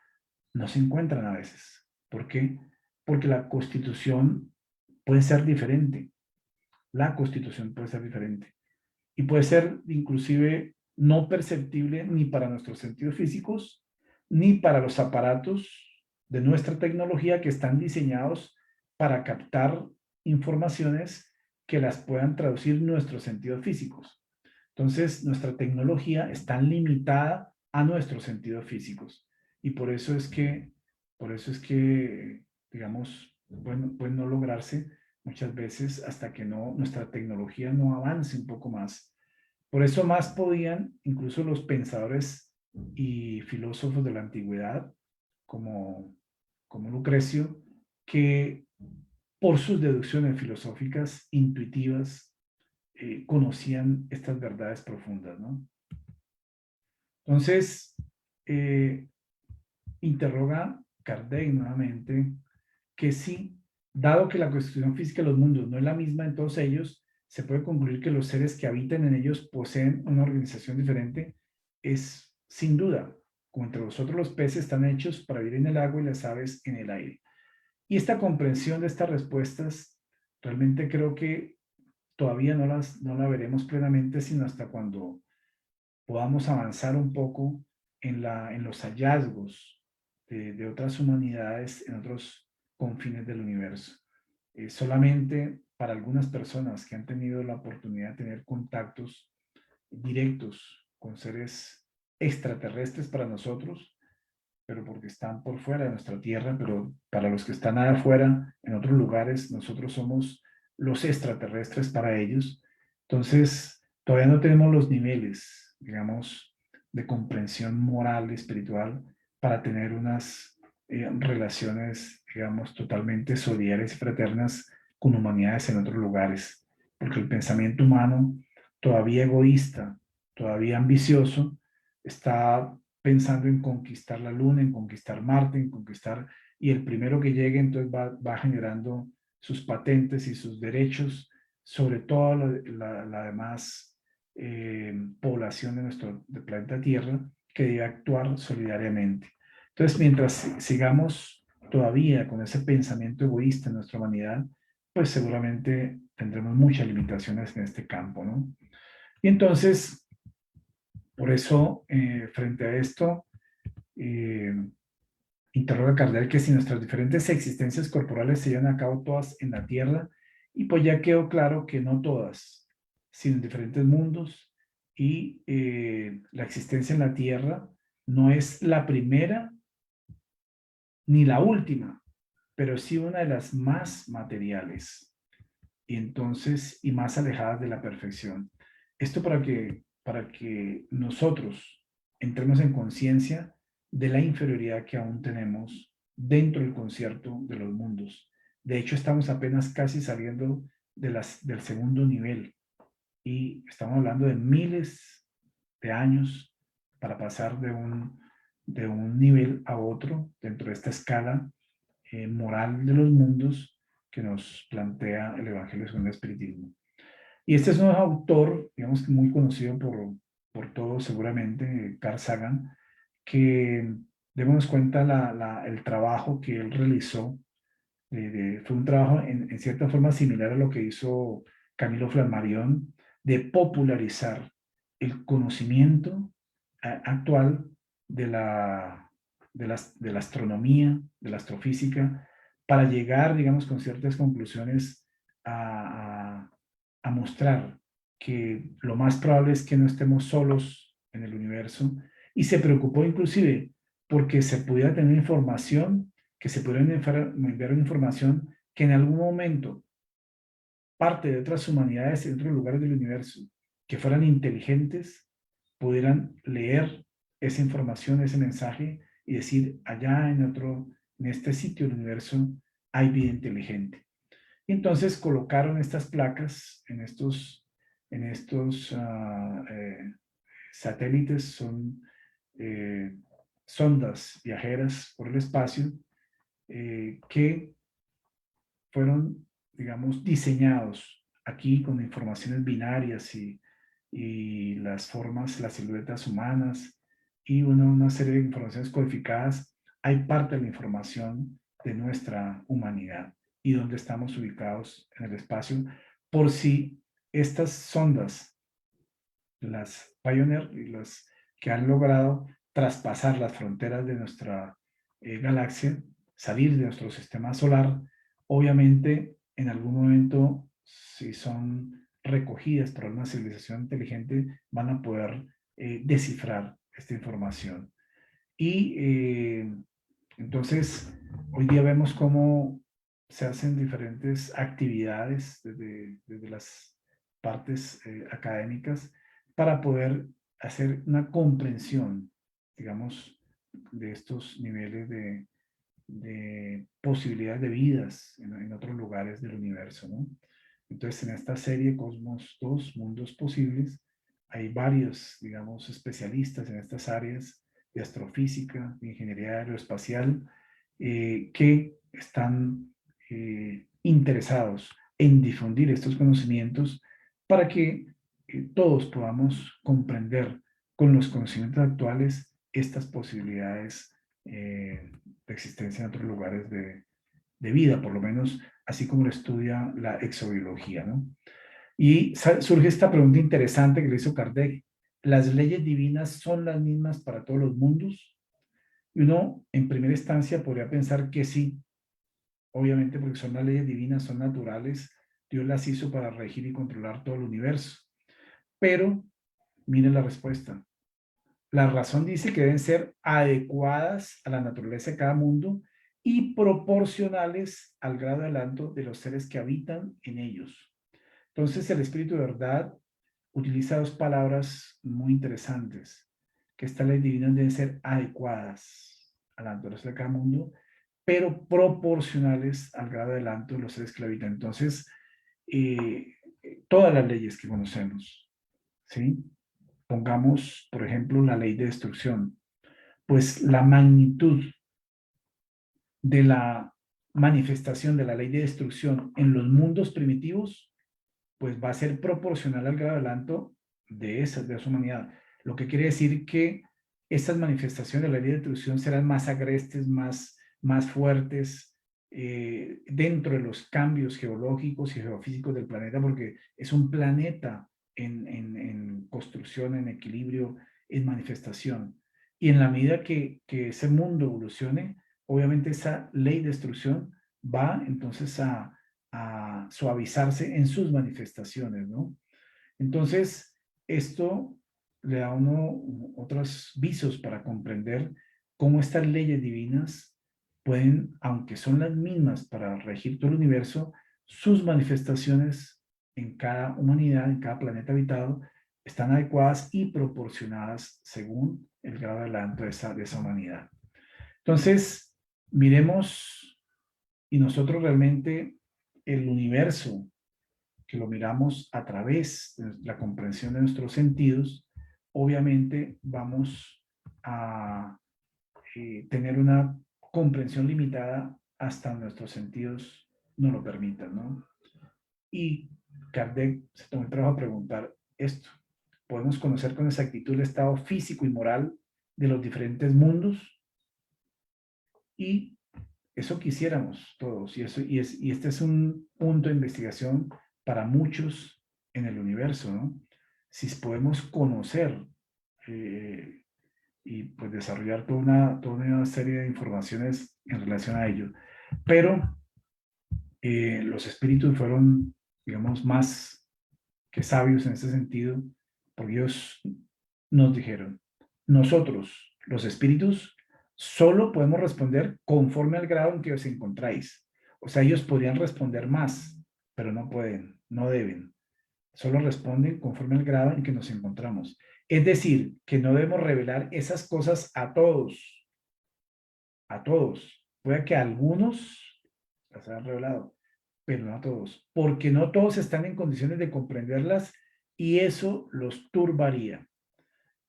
no se encuentran a veces. ¿Por qué? Porque la constitución puede ser diferente. La constitución puede ser diferente. Y puede ser inclusive no perceptible ni para nuestros sentidos físicos, ni para los aparatos de nuestra tecnología que están diseñados para captar informaciones que las puedan traducir nuestros sentidos físicos. Entonces, nuestra tecnología está limitada a nuestros sentidos físicos. Y por eso es que digamos, bueno, puede no lograrse muchas veces hasta que nuestra tecnología no avance un poco más. Por eso más podían incluso los pensadores y filósofos de la antigüedad, como Lucrecio, que por sus deducciones filosóficas intuitivas conocían estas verdades profundas, ¿no? Entonces, interroga Kardec nuevamente que sí, dado que la constitución física de los mundos no es la misma en todos ellos, se puede concluir que los seres que habitan en ellos poseen una organización diferente. Es sin duda, como entre vosotros los peces están hechos para vivir en el agua y las aves en el aire. Y esta comprensión de estas respuestas, realmente creo que todavía no la veremos plenamente, sino hasta cuando podamos avanzar un poco en los hallazgos de otras humanidades, en otros confines del universo. Solamente para algunas personas que han tenido la oportunidad de tener contactos directos con seres extraterrestres para nosotros, pero porque están por fuera de nuestra Tierra, pero para los que están afuera, en otros lugares, nosotros somos los extraterrestres para ellos. Entonces, todavía no tenemos los niveles, digamos, de comprensión moral, espiritual, para tener unas relaciones, digamos, totalmente solidarias y fraternas con humanidades en otros lugares. Porque el pensamiento humano, todavía egoísta, todavía ambicioso, está pensando en conquistar la Luna, en conquistar Marte, en conquistar, y el primero que llegue entonces va generando sus patentes y sus derechos sobre toda la demás población de nuestro planeta Tierra, que debe actuar solidariamente. Entonces, mientras sigamos todavía con ese pensamiento egoísta en nuestra humanidad, pues seguramente tendremos muchas limitaciones en este campo, ¿no? Y entonces, por eso, frente a esto, interroga Kardec que si nuestras diferentes existencias corporales se llevan a cabo todas en la Tierra, y pues ya quedó claro que no todas, sino en diferentes mundos, y la existencia en la Tierra no es la primera ni la última, pero sí una de las más materiales, y entonces, y más alejadas de la perfección. Esto para que nosotros entremos en conciencia de la inferioridad que aún tenemos dentro del concierto de los mundos. De hecho, estamos apenas casi saliendo del segundo nivel y estamos hablando de miles de años para pasar de un nivel a otro dentro de esta escala moral de los mundos que nos plantea el Evangelio según el Espiritismo. Y este es un autor, digamos que muy conocido por todos seguramente, Carl Sagan, que démonos cuenta el trabajo que él realizó. Fue un trabajo en cierta forma similar a lo que hizo Camilo Flammarion, de popularizar el conocimiento actual de la astronomía, de la astrofísica, para llegar, digamos, con ciertas conclusiones a mostrar que lo más probable es que no estemos solos en el universo, y se preocupó inclusive porque se pudiera tener información, que se pudiera enviar una información que en algún momento parte de otras humanidades en otros lugares del universo que fueran inteligentes pudieran leer esa información, ese mensaje y decir, allá en este sitio del universo hay vida inteligente. Y entonces colocaron estas placas en estos satélites, son sondas viajeras por el espacio, que fueron, digamos, diseñados aquí con informaciones binarias y las formas, las siluetas humanas y una serie de informaciones codificadas. Hay parte de la información de nuestra humanidad y dónde estamos ubicados en el espacio, por si estas sondas, las Pioneer y las que han logrado traspasar las fronteras de nuestra galaxia, salir de nuestro sistema solar, obviamente en algún momento, si son recogidas por una civilización inteligente, van a poder descifrar esta información. Y entonces, hoy día vemos cómo se hacen diferentes actividades desde las partes académicas para poder hacer una comprensión, digamos, de estos niveles de posibilidades de vidas en otros lugares del universo, ¿no? Entonces, en esta serie Cosmos 2, Mundos Posibles, hay varios, digamos, especialistas en estas áreas de astrofísica, de ingeniería aeroespacial, que están interesados en difundir estos conocimientos para que todos podamos comprender con los conocimientos actuales estas posibilidades de existencia en otros lugares de vida, por lo menos así como lo estudia la exobiología, ¿no? Y surge esta pregunta interesante que le hizo Kardec: ¿las leyes divinas son las mismas para todos los mundos? Y uno, en primera instancia, podría pensar que sí, obviamente porque son las leyes divinas, son naturales, Dios las hizo para regir y controlar todo el universo. Pero, miren la respuesta. La razón dice que deben ser adecuadas a la naturaleza de cada mundo y proporcionales al grado de adelanto de los seres que habitan en ellos. Entonces, el Espíritu de Verdad utiliza dos palabras muy interesantes, que estas leyes divinas deben ser adecuadas a la naturaleza de cada mundo, pero proporcionales al grado de adelanto de los seres que lo habitan. Entonces, todas las leyes que conocemos, ¿sí? Pongamos, por ejemplo, la ley de destrucción. Pues la magnitud de la manifestación de la ley de destrucción en los mundos primitivos, pues va a ser proporcional al grado de adelanto de esa humanidad. Lo que quiere decir que estas manifestaciones de la ley de destrucción serán más agrestes, más fuertes dentro de los cambios geológicos y geofísicos del planeta, porque es un planeta en construcción, en equilibrio, en manifestación. Y en la medida que ese mundo evolucione, obviamente esa ley de destrucción va entonces a suavizarse en sus manifestaciones, ¿no? Entonces, esto le da a uno otros visos para comprender cómo estas leyes divinas pueden, aunque son las mismas para regir todo el universo, sus manifestaciones en cada humanidad, en cada planeta habitado, están adecuadas y proporcionadas según el grado de adelanto de esa humanidad. Entonces, miremos, y nosotros realmente el universo, que lo miramos a través de la comprensión de nuestros sentidos, obviamente vamos a tener una comprensión limitada hasta nuestros sentidos no lo permitan, ¿no? Y Kardec se tomó el trabajo de preguntar esto. ¿Podemos conocer con exactitud el estado físico y moral de los diferentes mundos? Y eso quisiéramos todos. Y este es un punto de investigación para muchos en el universo, ¿no? Si podemos conocer y pues desarrollar toda una serie de informaciones en relación a ello. Pero los espíritus fueron, digamos, más que sabios en ese sentido, porque ellos nos dijeron, nosotros, los espíritus, solo podemos responder conforme al grado en que os encontráis. O sea, ellos podrían responder más, pero no pueden, no deben. Solo responden conforme al grado en que nos encontramos. Es decir, que no debemos revelar esas cosas a todos. A todos. Puede que a algunos las hayan revelado, pero no a todos. Porque no todos están en condiciones de comprenderlas y eso los turbaría.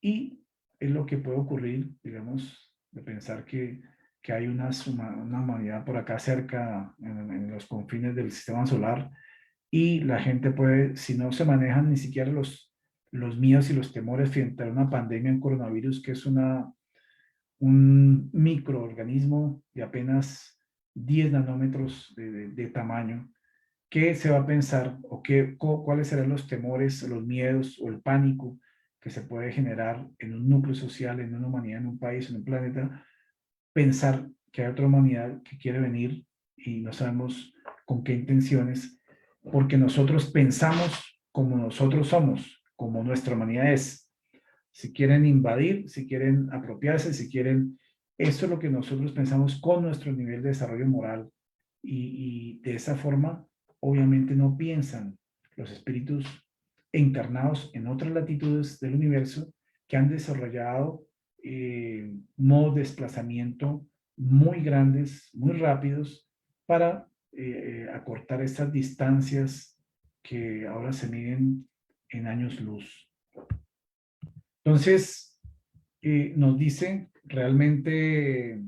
Y es lo que puede ocurrir, digamos, de pensar que hay una humanidad por acá cerca, en los confines del sistema solar, y la gente puede, si no se manejan ni siquiera los miedos y los temores frente a una pandemia, un coronavirus, que es un microorganismo de apenas 10 nanómetros de tamaño, ¿qué se va a pensar o cuáles serán los temores, los miedos o el pánico que se puede generar en un núcleo social, en una humanidad, en un país, en un planeta? Pensar que hay otra humanidad que quiere venir y no sabemos con qué intenciones, porque nosotros pensamos como nosotros somos, como nuestra humanidad es. Si quieren invadir, si quieren apropiarse, si quieren... Eso es lo que nosotros pensamos con nuestro nivel de desarrollo moral. Y de esa forma, obviamente no piensan los espíritus encarnados en otras latitudes del universo que han desarrollado modos de desplazamiento muy grandes, muy rápidos, para acortar estas distancias que ahora se miden en años luz. Entonces, nos dice realmente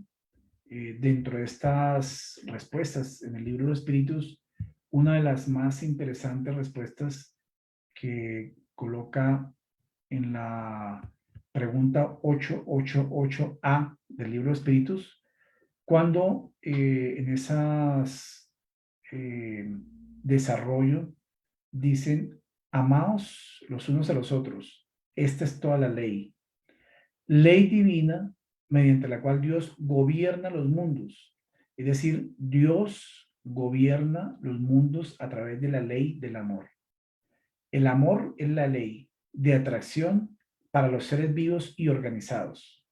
dentro de estas respuestas en el libro de los espíritus, una de las más interesantes respuestas que coloca en la pregunta 888A del libro de espíritus, cuando en esas desarrollo dicen, amaos los unos a los otros. Esta es toda la ley. Ley divina mediante la cual Dios gobierna los mundos. Es decir, Dios gobierna los mundos a través de la ley del amor. El amor es la ley de atracción para los seres vivos y organizados.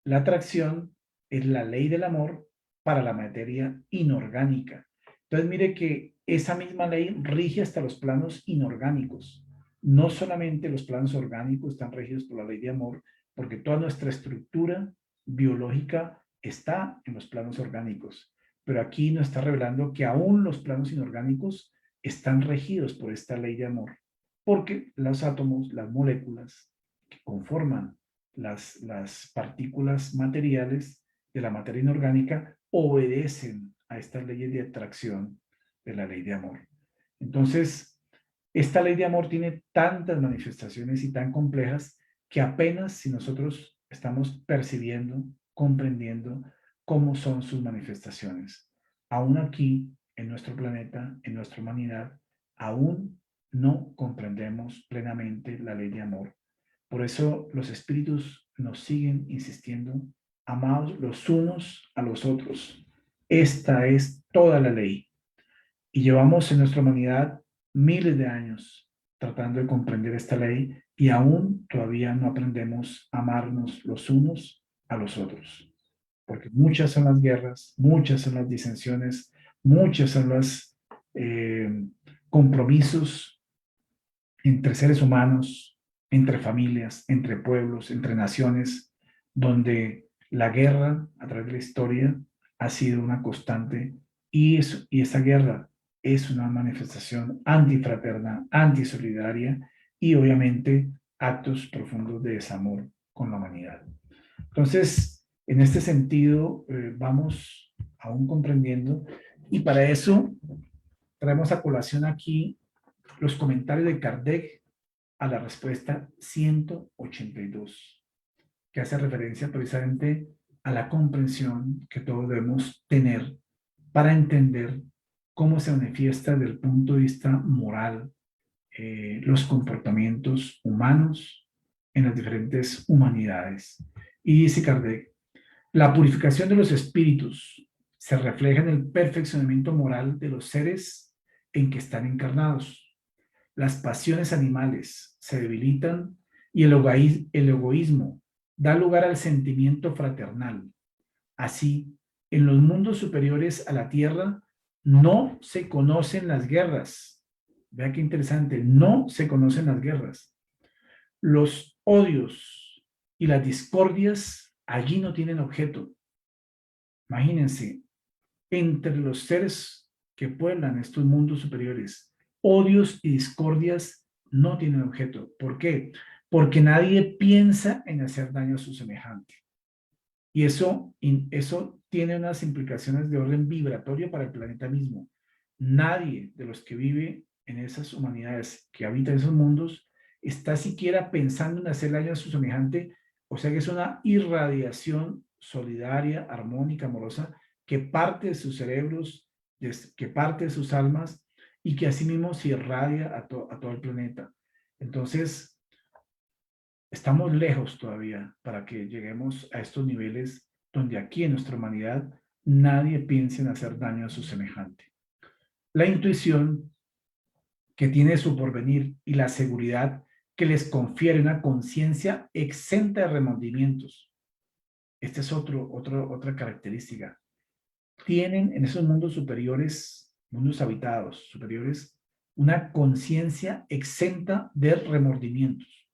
La atracción es la ley del amor para la materia inorgánica. Entonces, mire que esa misma ley rige hasta los planos inorgánicos. No solamente los planos orgánicos están regidos por la ley de amor, porque toda nuestra estructura biológica está en los planos orgánicos. Pero aquí nos está revelando que aún los planos inorgánicos están regidos por esta ley de amor, porque los átomos, las moléculas que conforman las partículas materiales de la materia inorgánica obedecen a estas leyes de atracción de la ley de amor. Entonces, esta ley de amor tiene tantas manifestaciones y tan complejas que apenas si nosotros estamos percibiendo, comprendiendo cómo son sus manifestaciones. Aún aquí, en nuestro planeta, en nuestra humanidad, aún no comprendemos plenamente la ley de amor. Por eso los espíritus nos siguen insistiendo, amados los unos a los otros. Esta es toda la ley. Y llevamos en nuestra humanidad miles de años tratando de comprender esta ley y aún todavía no aprendemos a amarnos los unos a los otros. Porque muchas son las guerras, muchas son las disensiones, muchos son los compromisos entre seres humanos, entre familias, entre pueblos, entre naciones, donde la guerra a través de la historia ha sido una constante y esa guerra es una manifestación antifraterna, antisolidaria y obviamente actos profundos de desamor con la humanidad. Entonces, en este sentido, vamos aún comprendiendo y para eso traemos a colación aquí los comentarios de Kardec a la respuesta 182, que hace referencia precisamente a la comprensión que todos debemos tener para entender cómo se manifiesta desde el punto de vista moral los comportamientos humanos en las diferentes humanidades. Y dice Kardec, la purificación de los espíritus se refleja en el perfeccionamiento moral de los seres en que están encarnados. Las pasiones animales se debilitan y el egoísmo da lugar al sentimiento fraternal. Así, en los mundos superiores a la tierra no se conocen las guerras. Vea qué interesante, no se conocen las guerras. Los odios y las discordias allí no tienen objeto. Imagínense, entre los seres que pueblan estos mundos superiores, odios y discordias no tienen objeto. ¿Por qué? Porque nadie piensa en hacer daño a su semejante. Y eso tiene unas implicaciones de orden vibratorio para el planeta mismo. Nadie de los que vive en esas humanidades, que habitan esos mundos, está siquiera pensando en hacer daño a su semejante. O sea que es una irradiación solidaria, armónica, amorosa, que parte de sus cerebros, que parte de sus almas y que asimismo se irradia a todo el planeta. Entonces, estamos lejos todavía para que lleguemos a estos niveles donde aquí en nuestra humanidad nadie piense en hacer daño a su semejante. La intuición que tiene su porvenir y la seguridad que les confiere una conciencia exenta de remordimientos. Esta es otra característica. Tienen en esos mundos superiores, mundos habitados superiores, una conciencia exenta de remordimientos.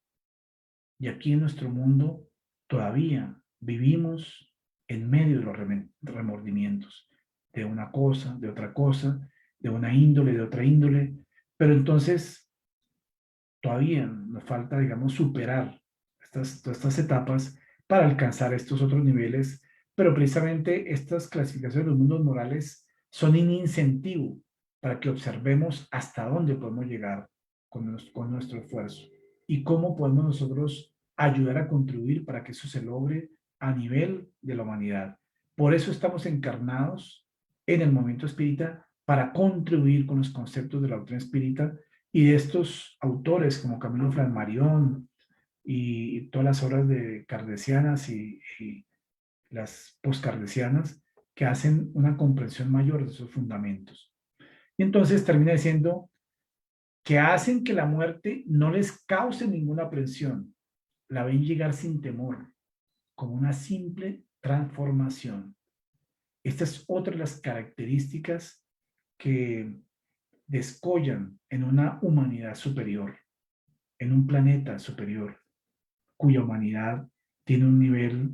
Y aquí en nuestro mundo todavía vivimos en medio de los remordimientos, de una cosa, de otra cosa, de una índole, de otra índole, pero entonces todavía nos falta, digamos, superar todas estas etapas para alcanzar estos otros niveles, pero precisamente estas clasificaciones de los mundos morales son un incentivo para que observemos hasta dónde podemos llegar con nuestro esfuerzo y cómo podemos nosotros ayudar a contribuir para que eso se logre a nivel de la humanidad. Por eso estamos encarnados en el movimiento espírita para contribuir con los conceptos de la doctrina espírita y de estos autores como Camilo Flammarion y todas las obras de cardesianas y las postcardesianas que hacen una comprensión mayor de esos fundamentos. Y entonces termina diciendo que hacen que la muerte no les cause ninguna aprensión, la ven llegar sin temor, como una simple transformación. Esta es otra de las características que descollan en una humanidad superior, en un planeta superior, cuya humanidad tiene un nivel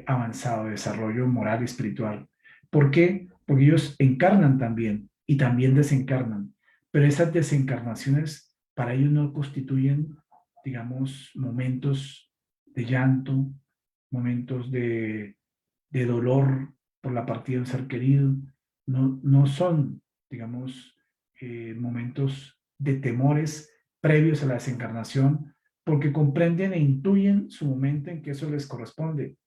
avanzado de desarrollo moral y espiritual. ¿Por qué? Porque ellos encarnan también y también desencarnan, pero esas desencarnaciones para ellos no constituyen, digamos, momentos de llanto, momentos de dolor por la partida de un ser querido, no son, digamos, momentos de temores previos a la desencarnación, porque comprenden e intuyen su momento en que eso les corresponde.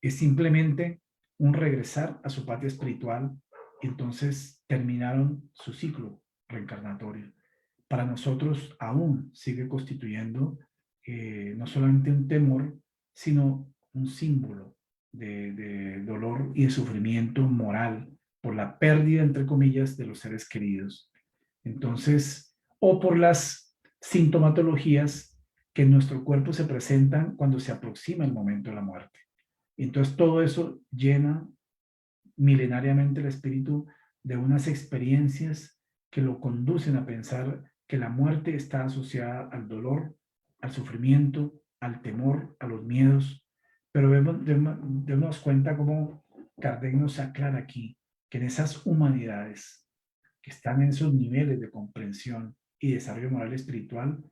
Es simplemente un regresar a su patria espiritual y entonces terminaron su ciclo reencarnatorio. Para nosotros aún sigue constituyendo no solamente un temor, sino un símbolo de dolor y de sufrimiento moral por la pérdida, entre comillas, de los seres queridos. Entonces, o por las sintomatologías que en nuestro cuerpo se presentan cuando se aproxima el momento de la muerte. Entonces, todo eso llena milenariamente el espíritu de unas experiencias que lo conducen a pensar que la muerte está asociada al dolor, al sufrimiento, al temor, a los miedos. Pero demos cuenta cómo Kardec nos aclara aquí que en esas humanidades que están en esos niveles de comprensión y desarrollo moral y espiritual,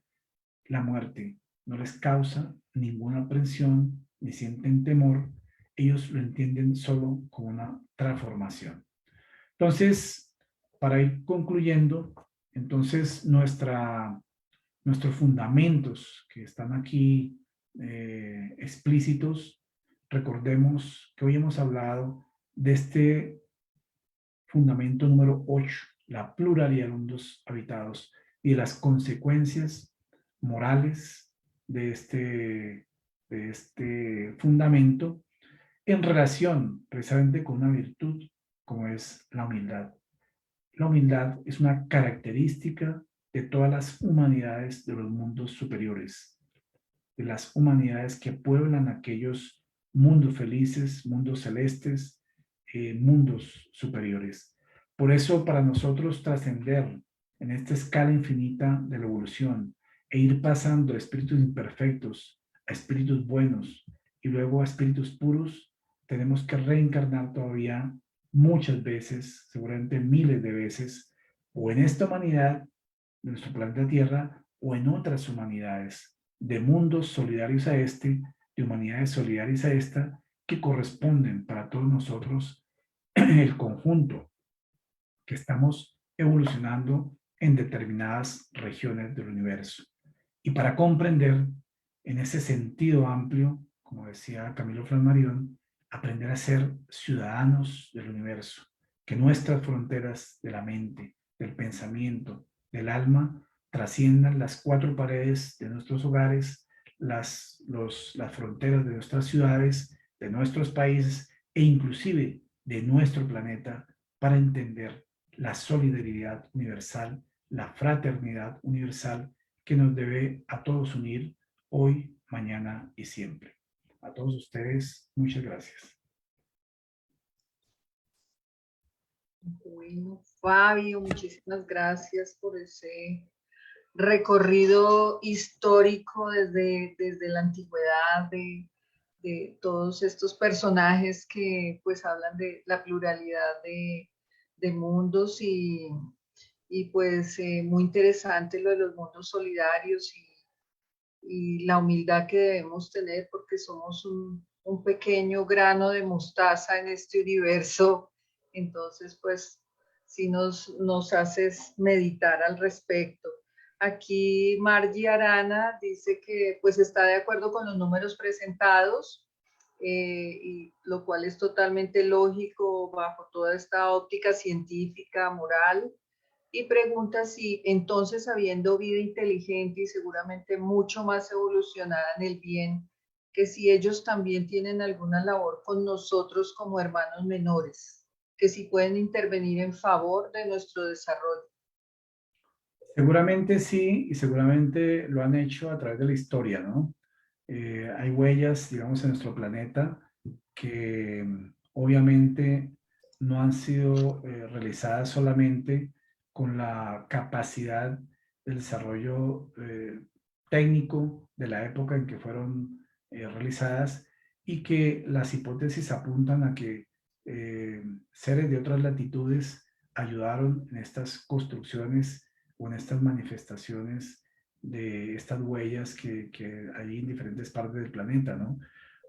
la muerte no les causa ninguna aprensión ni sienten temor. Ellos lo entienden solo como una transformación. Entonces, para ir concluyendo, Entonces, nuestros fundamentos que están aquí explícitos, recordemos que hoy hemos hablado de este fundamento número 8, la pluralidad de mundos habitados y de las consecuencias morales de este fundamento en relación precisamente con una virtud como es la humildad. La humildad es una característica de todas las humanidades de los mundos superiores, de las humanidades que pueblan aquellos mundos felices, mundos celestes, mundos superiores. Por eso, para nosotros trascender en esta escala infinita de la evolución e ir pasando de espíritus imperfectos a espíritus buenos y luego a espíritus puros, tenemos que reencarnar todavía muchas veces, seguramente miles de veces, o en esta humanidad, de nuestro planeta Tierra, o en otras humanidades, de mundos solidarios a este, de humanidades solidarias a esta, que corresponden para todos nosotros el conjunto que estamos evolucionando en determinadas regiones del universo. Y para comprender en ese sentido amplio, como decía Camilo Flammarion, aprender a ser ciudadanos del universo, que nuestras fronteras de la mente, del pensamiento, del alma, trasciendan las cuatro paredes de nuestros hogares, las fronteras de nuestras ciudades, de nuestros países e inclusive de nuestro planeta, para entender la solidaridad universal, la fraternidad universal que nos debe a todos unir hoy, mañana y siempre. A todos ustedes, muchas gracias. Bueno, Fabio, muchísimas gracias por ese recorrido histórico desde la antigüedad de todos estos personajes que pues hablan de la pluralidad de mundos y pues muy interesante lo de los mundos solidarios y la humildad que debemos tener porque somos un pequeño grano de mostaza en este universo. Entonces, pues, sí nos haces meditar al respecto. Aquí Margie Arana dice que pues está de acuerdo con los números presentados, y lo cual es totalmente lógico bajo toda esta óptica científica, moral, y pregunta si entonces, habiendo vida inteligente y seguramente mucho más evolucionada en el bien, que si ellos también tienen alguna labor con nosotros como hermanos menores, que si pueden intervenir en favor de nuestro desarrollo. Seguramente sí, y seguramente lo han hecho a través de la historia, ¿no? Hay huellas, digamos, en nuestro planeta que obviamente no han sido realizadas solamente con la capacidad del desarrollo técnico de la época en que fueron realizadas y que las hipótesis apuntan a que seres de otras latitudes ayudaron en estas construcciones o en estas manifestaciones de estas huellas que hay en diferentes partes del planeta, ¿no?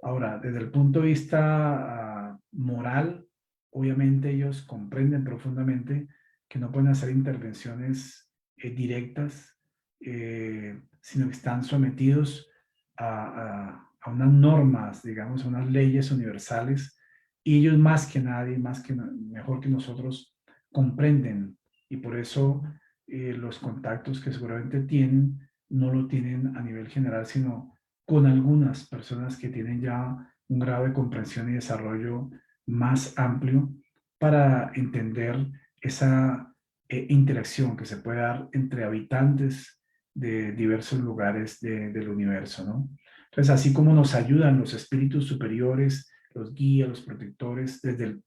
Ahora, desde el punto de vista moral, obviamente ellos comprenden profundamente que no pueden hacer intervenciones directas, sino que están sometidos a unas normas, digamos, a unas leyes universales, y ellos más que nadie, mejor que nosotros, comprenden, y por eso los contactos que seguramente tienen no lo tienen a nivel general, sino con algunas personas que tienen ya un grado de comprensión y desarrollo más amplio para entender esa interacción que se puede dar entre habitantes de diversos lugares del universo, ¿no? Entonces, así como nos ayudan los espíritus superiores, los guías, los protectores, desde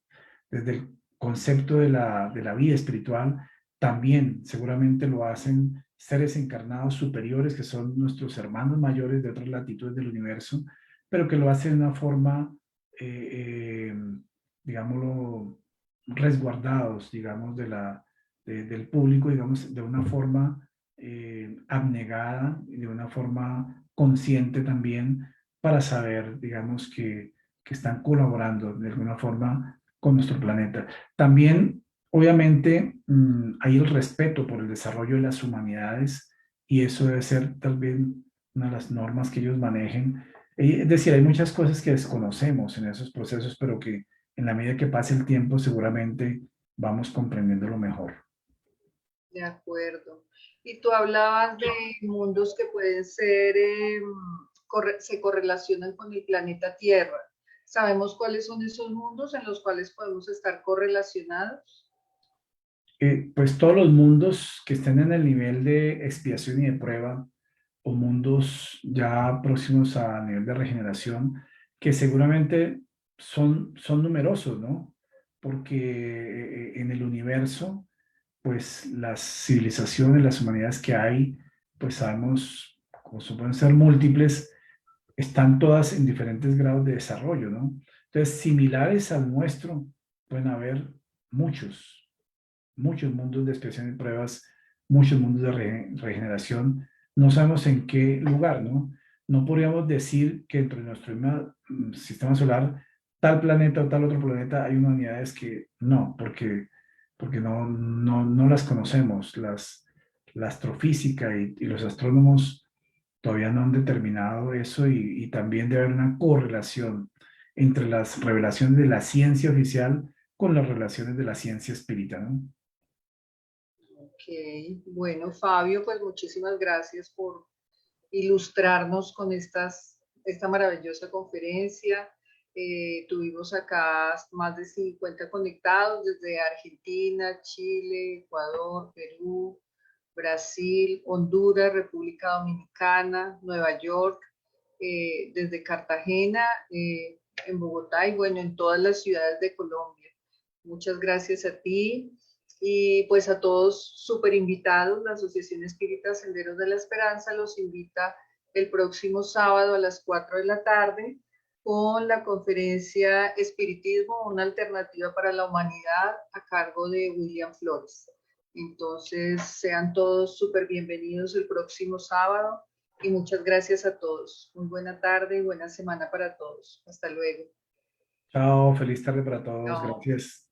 el concepto de la vida espiritual, también seguramente lo hacen seres encarnados superiores que son nuestros hermanos mayores de otras latitudes del universo, pero que lo hacen de una forma, digámoslo, resguardados, digamos, del público, digamos, de una forma abnegada y de una forma consciente también para saber, digamos, que están colaborando de alguna forma con nuestro planeta. También Obviamente, hay el respeto por el desarrollo de las humanidades y eso debe ser tal vez una de las normas que ellos manejen. Es decir, hay muchas cosas que desconocemos en esos procesos, pero que en la medida que pase el tiempo seguramente vamos comprendiéndolo mejor. De acuerdo. Y tú hablabas de mundos que pueden ser, se correlacionan con el planeta Tierra. ¿Sabemos cuáles son esos mundos en los cuales podemos estar correlacionados? Pues todos los mundos que estén en el nivel de expiación y de prueba, o mundos ya próximos a nivel de regeneración, que seguramente son numerosos, ¿no? Porque en el universo, pues las civilizaciones, las humanidades que hay, pues sabemos, como pueden ser múltiples, están todas en diferentes grados de desarrollo, ¿no? Entonces, similares al nuestro, pueden haber muchos, muchos mundos de expiación y pruebas, muchos mundos de regeneración. No sabemos en qué lugar, ¿no? No podríamos decir que dentro de nuestro sistema solar, tal planeta o tal otro planeta, hay unas unidades que no, porque no las conocemos. La astrofísica y los astrónomos todavía no han determinado eso y también debe haber una correlación entre las revelaciones de la ciencia oficial con las revelaciones de la ciencia espírita, ¿no? Ok, bueno, Fabio, pues muchísimas gracias por ilustrarnos con esta maravillosa conferencia. Tuvimos acá más de 50 conectados desde Argentina, Chile, Ecuador, Perú, Brasil, Honduras, República Dominicana, Nueva York, desde Cartagena, en Bogotá y bueno, en todas las ciudades de Colombia. Muchas gracias a ti y pues a todos súper invitados. La Asociación Espírita Senderos de la Esperanza los invita el próximo sábado a las 4 de la tarde con la conferencia Espiritismo, una alternativa para la humanidad a cargo de William Flores. Entonces, sean todos súper bienvenidos el próximo sábado y muchas gracias a todos. Muy buena tarde y buena semana para todos. Hasta luego. Chao, feliz tarde para todos. Chao. Gracias.